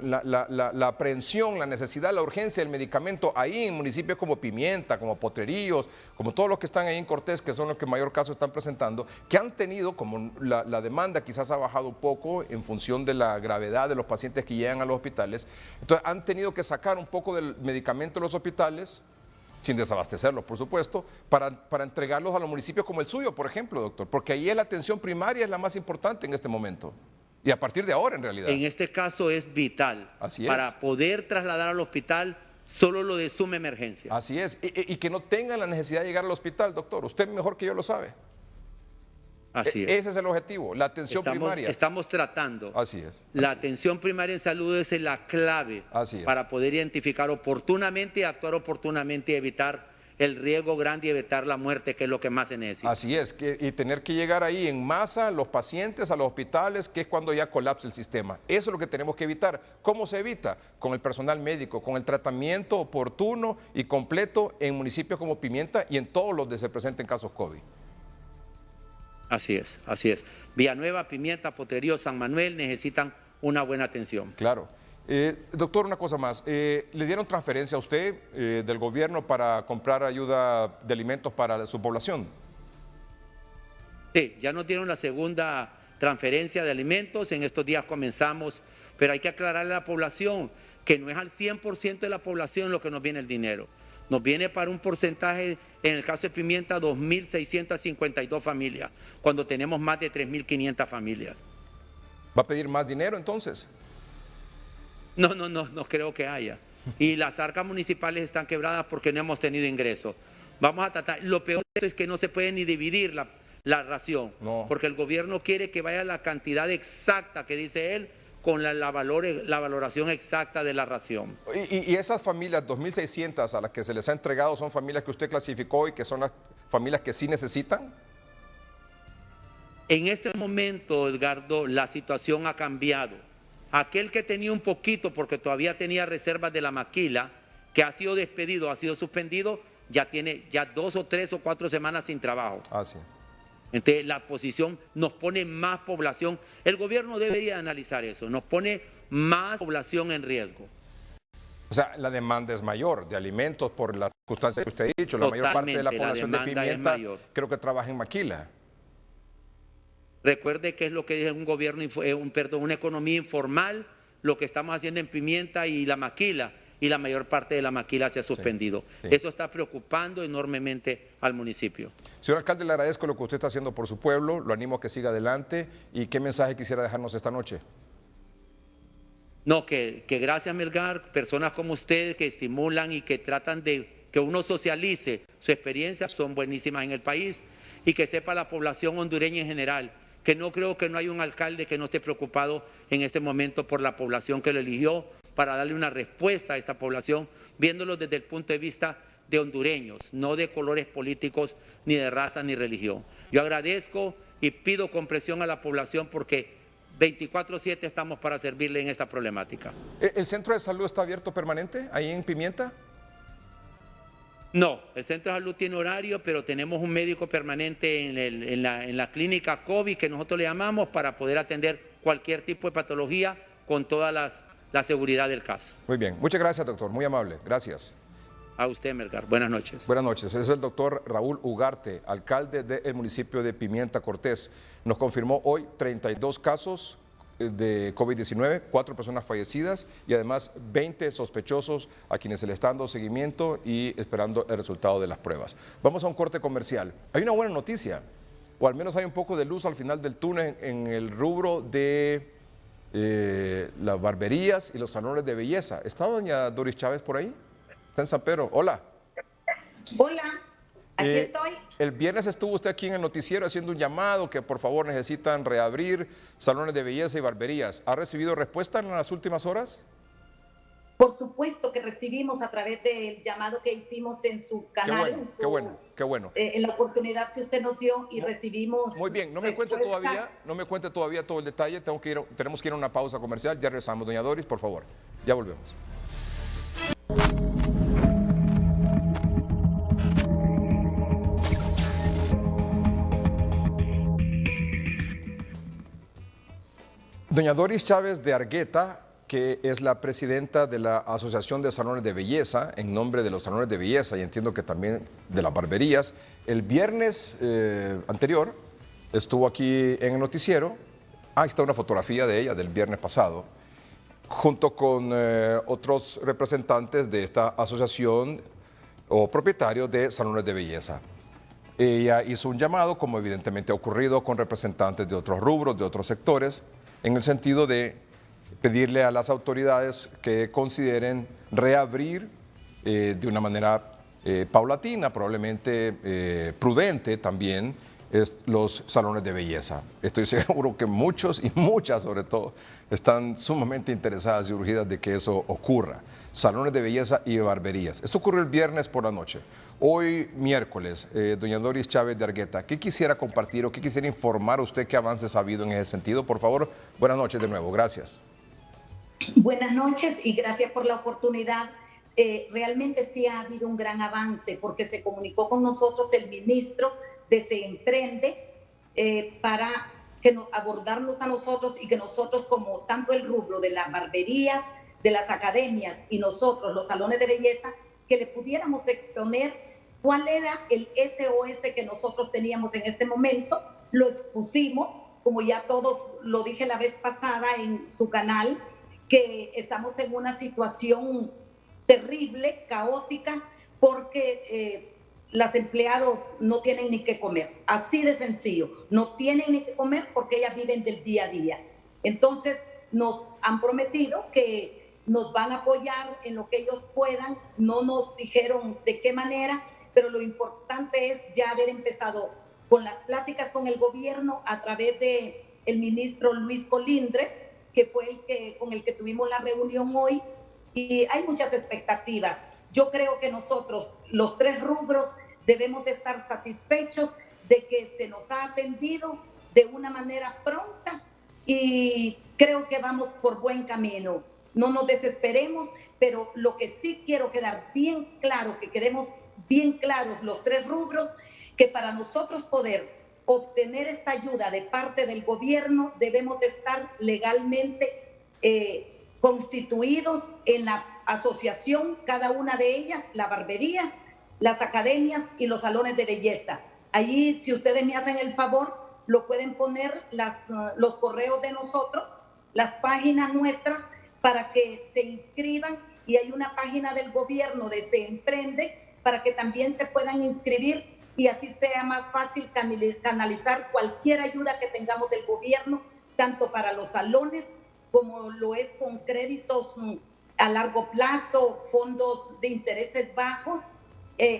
[SPEAKER 16] la aprehensión, la necesidad, la urgencia del medicamento, ahí en municipios como Pimienta, como Potrerillos, como todos los que están ahí en Cortés, que son los que mayor caso están presentando, que han tenido, como la demanda quizás ha bajado un poco en función de la gravedad de los pacientes que llegan a los hospitales. Entonces han tenido que sacar un poco del medicamento de los hospitales, sin desabastecerlos, por supuesto, para entregarlos a los municipios como el suyo, por ejemplo, doctor, porque ahí la atención primaria es la más importante en este momento. Y a partir de ahora, en realidad.
[SPEAKER 8] En este caso es vital.
[SPEAKER 16] Así es.
[SPEAKER 8] Para poder trasladar al hospital solo lo de suma emergencia.
[SPEAKER 16] Así es. Y que no tengan la necesidad de llegar al hospital, doctor. Usted mejor que yo lo sabe.
[SPEAKER 8] Así es.
[SPEAKER 16] Ese es el objetivo, la atención primaria.
[SPEAKER 8] Estamos tratando.
[SPEAKER 16] Así es.
[SPEAKER 8] La atención primaria en salud es la clave para poder identificar oportunamente y actuar oportunamente y evitar el riesgo grande y evitar la muerte, que es lo que más se necesita.
[SPEAKER 16] Así es, y tener que llegar ahí en masa los pacientes a los hospitales, que es cuando ya colapsa el sistema. Eso es lo que tenemos que evitar. ¿Cómo se evita? Con el personal médico, con el tratamiento oportuno y completo en municipios como Pimienta y en todos los donde se presenten casos COVID.
[SPEAKER 8] Así es, así es. Villanueva, Pimienta, Potrerío, San Manuel necesitan una buena atención.
[SPEAKER 16] Claro. Doctor, una cosa más. ¿Le dieron transferencia a usted del gobierno para comprar ayuda de alimentos para su población?
[SPEAKER 8] Sí, ya nos dieron la segunda transferencia de alimentos. En estos días comenzamos, pero hay que aclararle a la población que no es al 100% de la población lo que nos viene el dinero. Nos viene para un porcentaje, en el caso de Pimienta, 2.652 familias, cuando tenemos más de 3.500 familias.
[SPEAKER 16] ¿Va a pedir más dinero entonces?
[SPEAKER 8] No creo que haya. Y las arcas municipales están quebradas porque no hemos tenido ingresos. Vamos a tratar, lo peor de esto es que no se puede ni dividir la ración, porque el gobierno quiere que vaya la cantidad exacta que dice él, con la valoración exacta de la ración.
[SPEAKER 16] ¿Y esas familias, 2.600 a las que se les ha entregado, son familias que usted clasificó y que son las familias que sí necesitan?
[SPEAKER 8] En este momento, Edgardo, la situación ha cambiado. Aquel que tenía un poquito, porque todavía tenía reservas de la maquila, que ha sido despedido, ha sido suspendido, ya tiene 2 o 3 o 4 semanas sin trabajo.
[SPEAKER 16] Así es.
[SPEAKER 8] Entonces la posición nos pone más población. El gobierno debería analizar eso, nos pone más población en riesgo.
[SPEAKER 16] O sea, la demanda es mayor de alimentos por las circunstancias que usted ha dicho. La mayor parte de la población de Pimienta creo que trabaja en maquila.
[SPEAKER 8] Recuerde que es lo que dice un gobierno, una economía informal, lo que estamos haciendo en Pimienta y La Maquila, y la mayor parte de La Maquila se ha suspendido. Sí. Eso está preocupando enormemente al municipio.
[SPEAKER 16] Señor alcalde, le agradezco lo que usted está haciendo por su pueblo, lo animo a que siga adelante. ¿Y qué mensaje quisiera dejarnos esta noche?
[SPEAKER 8] No, que gracias, Melgar, personas como ustedes que estimulan y que tratan de que uno socialice su experiencia, son buenísimas en el país, y que sepa la población hondureña en general, que no creo que no hay un alcalde que no esté preocupado en este momento por la población que lo eligió, para darle una respuesta a esta población, viéndolo desde el punto de vista de hondureños, no de colores políticos, ni de raza, ni religión. Yo agradezco y pido comprensión a la población porque 24/7 estamos para servirle en esta problemática.
[SPEAKER 16] ¿El centro de salud está abierto permanente ahí en Pimienta?
[SPEAKER 8] No, el centro de salud tiene horario, pero tenemos un médico permanente en la clínica COVID, que nosotros le llamamos, para poder atender cualquier tipo de patología con toda la seguridad del caso.
[SPEAKER 16] Muy bien, muchas gracias, doctor, muy amable, gracias.
[SPEAKER 8] A usted, Melgar, buenas noches.
[SPEAKER 16] Buenas noches, es el doctor Raúl Ugarte, alcalde del municipio de Pimienta Cortés. Nos confirmó hoy 32 casos de COVID-19, 4 personas fallecidas y además 20 sospechosos a quienes se le está dando seguimiento y esperando el resultado de las pruebas. Vamos a un corte comercial. Hay una buena noticia, o al menos hay un poco de luz al final del túnel en el rubro de las barberías y los salones de belleza. ¿Está doña Doris Chávez por ahí? Está en San Pedro. Hola.
[SPEAKER 9] Hola, aquí estoy.
[SPEAKER 16] El viernes estuvo usted aquí en el noticiero haciendo un llamado que por favor necesitan reabrir salones de belleza y barberías. ¿Ha recibido respuesta en las últimas horas?
[SPEAKER 9] Por supuesto que recibimos a través del llamado que hicimos en su canal.
[SPEAKER 16] Qué bueno.
[SPEAKER 9] En la oportunidad que usted nos dio y recibimos.
[SPEAKER 16] Muy bien, no me cuente todavía todo el detalle. Tenemos que ir a una pausa comercial. Ya regresamos. Doña Doris, por favor. Ya volvemos. Doña Doris Chávez de Argueta, que es la presidenta de la Asociación de Salones de Belleza, en nombre de los salones de belleza y entiendo que también de las barberías, el viernes anterior estuvo aquí en el noticiero. Ahí está una fotografía de ella del viernes pasado, junto con otros representantes de esta asociación o propietarios de salones de belleza. Ella hizo un llamado, como evidentemente ha ocurrido con representantes de otros rubros, de otros sectores, en el sentido de pedirle a las autoridades que consideren reabrir de una manera paulatina, probablemente prudente también, los salones de belleza. Estoy seguro que muchos y muchas sobre todo están sumamente interesadas y urgidas de que eso ocurra. Salones de belleza y barberías. Esto ocurrió el viernes por la noche. Hoy, miércoles, doña Doris Chávez de Argueta, ¿qué quisiera compartir o qué quisiera informar usted qué avances ha habido en ese sentido? Por favor, buenas noches de nuevo. Gracias.
[SPEAKER 9] Buenas noches y gracias por la oportunidad. Realmente sí ha habido un gran avance porque se comunicó con nosotros el ministro de Se Emprende para abordarnos a nosotros y que nosotros, como tanto el rubro de las barberías, de las academias y nosotros, los salones de belleza, que le pudiéramos exponer cuál era el SOS que nosotros teníamos en este momento. Lo expusimos, como ya todos lo dije la vez pasada en su canal, que estamos en una situación terrible, caótica, porque las empleados no tienen ni qué comer. Así de sencillo, no tienen ni qué comer porque ellas viven del día a día. Entonces nos han prometido que nos van a apoyar en lo que ellos puedan, no nos dijeron de qué manera, pero lo importante es ya haber empezado con las pláticas con el gobierno a través de el ministro Luis Colindres, que fue con el que tuvimos la reunión hoy, y hay muchas expectativas. Yo creo que nosotros, los 3 rubros, debemos de estar satisfechos de que se nos ha atendido de una manera pronta y creo que vamos por buen camino. No nos desesperemos, pero lo que sí quiero quedar bien claro, que quedemos bien claros los 3 rubros, que para nosotros poder obtener esta ayuda de parte del gobierno debemos de estar legalmente constituidos en la asociación, cada una de ellas, las barberías, las academias y los salones de belleza. Allí, si ustedes me hacen el favor, lo pueden poner los correos de nosotros, las páginas nuestras, para que se inscriban, y hay una página del gobierno de Se Emprende para que también se puedan inscribir y así sea más fácil canalizar cualquier ayuda que tengamos del gobierno, tanto para los salones como lo es con créditos a largo plazo, fondos de intereses bajos,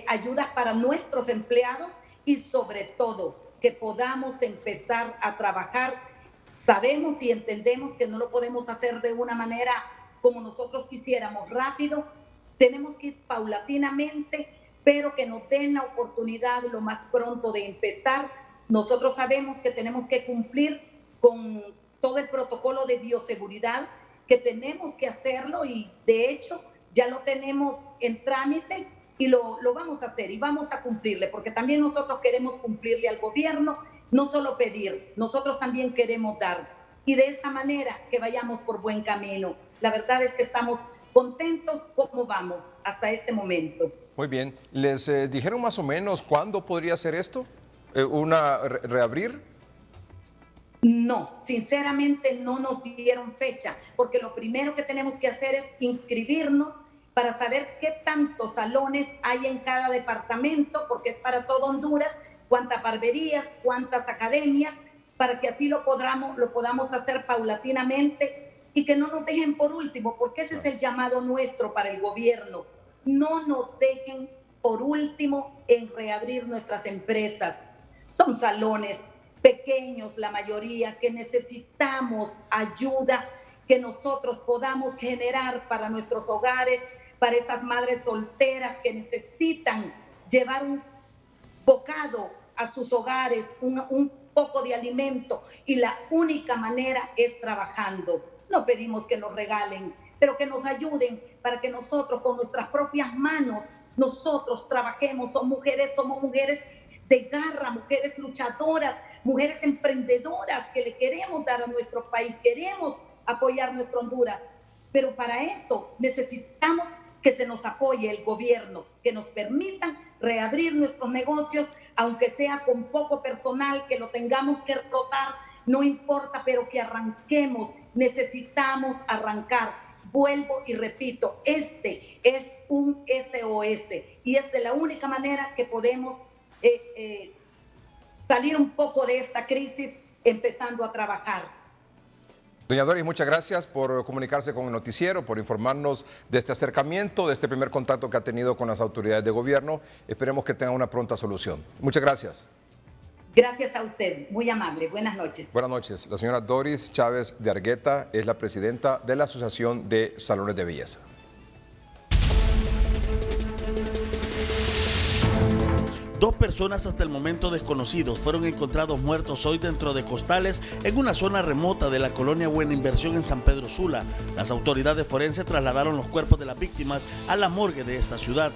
[SPEAKER 9] ayudas para nuestros empleados y sobre todo que podamos empezar a trabajar. Sabemos y entendemos que no lo podemos hacer de una manera como nosotros quisiéramos, rápido. Tenemos que ir paulatinamente, pero que nos den la oportunidad lo más pronto de empezar. Nosotros sabemos que tenemos que cumplir con todo el protocolo de bioseguridad, que tenemos que hacerlo y de hecho ya lo tenemos en trámite y lo vamos a hacer y vamos a cumplirle, porque también nosotros queremos cumplirle al gobierno, no solo pedir, nosotros también queremos dar, y de esa manera que vayamos por buen camino. La verdad es que estamos contentos como vamos hasta este momento.
[SPEAKER 16] Muy bien. ¿Les dijeron más o menos cuándo podría ser esto? ¿Reabrir?
[SPEAKER 9] No, sinceramente no nos dieron fecha, porque lo primero que tenemos que hacer es inscribirnos para saber qué tantos salones hay en cada departamento, porque es para todo Honduras, cuántas barberías, cuántas academias, para que así lo podamos hacer paulatinamente y que no nos dejen por último, porque ese es el llamado nuestro para el gobierno. No nos dejen por último en reabrir nuestras empresas. Son salones pequeños, la mayoría, que necesitamos ayuda que nosotros podamos generar para nuestros hogares, para esas madres solteras que necesitan llevar un bocado a sus hogares, un poco de alimento, y la única manera es trabajando. No pedimos que nos regalen, pero que nos ayuden para que nosotros con nuestras propias manos, nosotros trabajemos. Somos mujeres de garra, mujeres luchadoras, mujeres emprendedoras que le queremos dar a nuestro país, queremos apoyar nuestra Honduras, pero para eso necesitamos que se nos apoye el gobierno, que nos permitan reabrir nuestros negocios, aunque sea con poco personal, que lo tengamos que rotar, no importa, pero que arranquemos. Necesitamos arrancar. Vuelvo y repito, este es un SOS y es de la única manera que podemos salir un poco de esta crisis empezando a trabajar.
[SPEAKER 16] Doña Doris, muchas gracias por comunicarse con el noticiero, por informarnos de este acercamiento, de este primer contacto que ha tenido con las autoridades de gobierno. Esperemos que tenga una pronta solución. Muchas gracias.
[SPEAKER 9] Gracias a usted, muy amable. Buenas noches.
[SPEAKER 16] Buenas noches. La señora Doris Chávez de Argueta es la presidenta de la Asociación de Salones de Belleza.
[SPEAKER 2] Dos personas hasta el momento desconocidos fueron encontrados muertos hoy dentro de costales en una zona remota de la colonia Buena Inversión en San Pedro Sula. Las autoridades forenses trasladaron los cuerpos de las víctimas a la morgue de esta ciudad.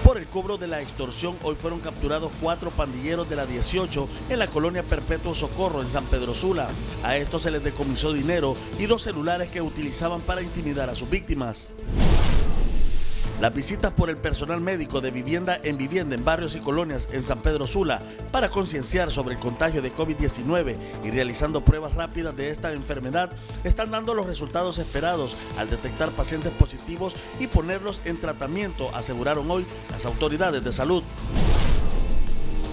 [SPEAKER 2] Por el cobro de la extorsión, hoy fueron capturados 4 pandilleros de la 18 en la colonia Perpetuo Socorro en San Pedro Sula. A estos se les decomisó dinero y 2 celulares que utilizaban para intimidar a sus víctimas. Las visitas por el personal médico de vivienda en barrios y colonias en San Pedro Sula para concienciar sobre el contagio de COVID-19 y realizando pruebas rápidas de esta enfermedad están dando los resultados esperados al detectar pacientes positivos y ponerlos en tratamiento, aseguraron hoy las autoridades de salud.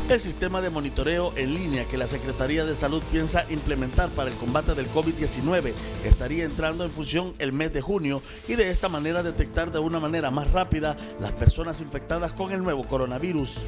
[SPEAKER 2] El sistema de monitoreo en línea que la Secretaría de Salud piensa implementar para el combate del COVID-19 estaría entrando en función el mes de junio y de esta manera detectar de una manera más rápida las personas infectadas con el nuevo coronavirus.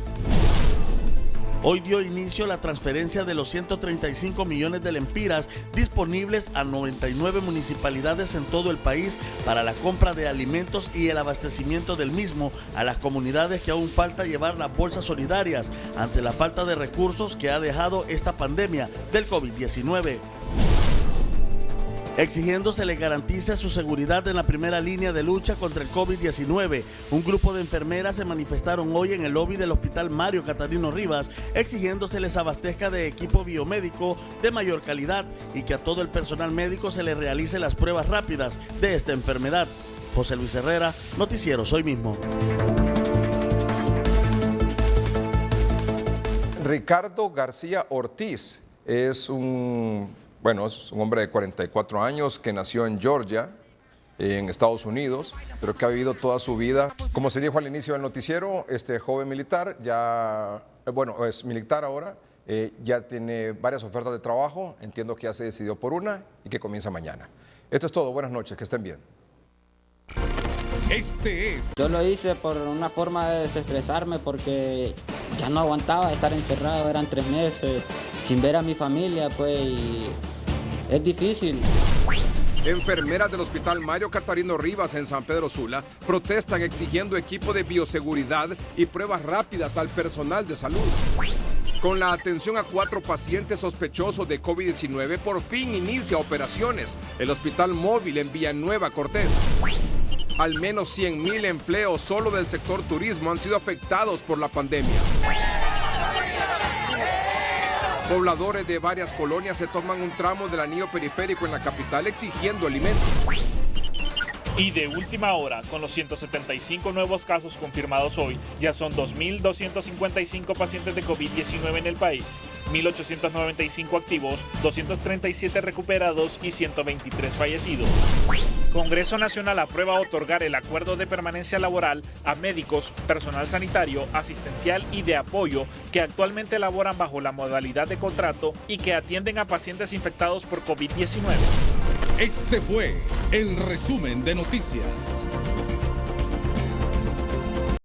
[SPEAKER 2] Hoy dio inicio la transferencia de los 135 millones de lempiras disponibles a 99 municipalidades en todo el país para la compra de alimentos y el abastecimiento del mismo a las comunidades que aún falta llevar las bolsas solidarias ante la falta de recursos que ha dejado esta pandemia del COVID-19. Exigiendo se les garantice su seguridad en la primera línea de lucha contra el COVID-19. Un grupo de enfermeras se manifestaron hoy en el lobby del Hospital Mario Catarino Rivas, exigiendo se les abastezca de equipo biomédico de mayor calidad y que a todo el personal médico se les realice las pruebas rápidas de esta enfermedad. José Luis Herrera, Noticieros Hoy Mismo.
[SPEAKER 16] Ricardo García Ortiz es un hombre de 44 años que nació en Georgia, en Estados Unidos, pero que ha vivido toda su vida. Como se dijo al inicio del noticiero, este joven militar es militar ahora, ya tiene varias ofertas de trabajo, entiendo que ya se decidió por una y que comienza mañana. Esto es todo, buenas noches, que estén bien.
[SPEAKER 20] Yo lo hice por una forma de desestresarme porque ya no aguantaba estar encerrado, eran 3 meses sin ver a mi familia, pues, y es difícil.
[SPEAKER 19] Enfermeras del Hospital Mario Catarino Rivas en San Pedro Sula protestan exigiendo equipo de bioseguridad y pruebas rápidas al personal de salud. Con la atención a 4 pacientes sospechosos de COVID-19, por fin inicia operaciones el Hospital Móvil en Villanueva, Cortés. Al menos 100,000 empleos solo del sector turismo han sido afectados por la pandemia. Pobladores de varias colonias se toman un tramo del anillo periférico en la capital exigiendo alimentos.
[SPEAKER 10] Y de última hora, con los 175 nuevos casos confirmados hoy, ya son 2.255 pacientes de COVID-19 en el país, 1.895 activos, 237 recuperados y 123 fallecidos. Congreso Nacional aprueba otorgar el acuerdo de permanencia laboral a médicos, personal sanitario, asistencial y de apoyo que actualmente laboran bajo la modalidad de contrato y que atienden a pacientes infectados por COVID-19.
[SPEAKER 11] Este fue el resumen de noticias.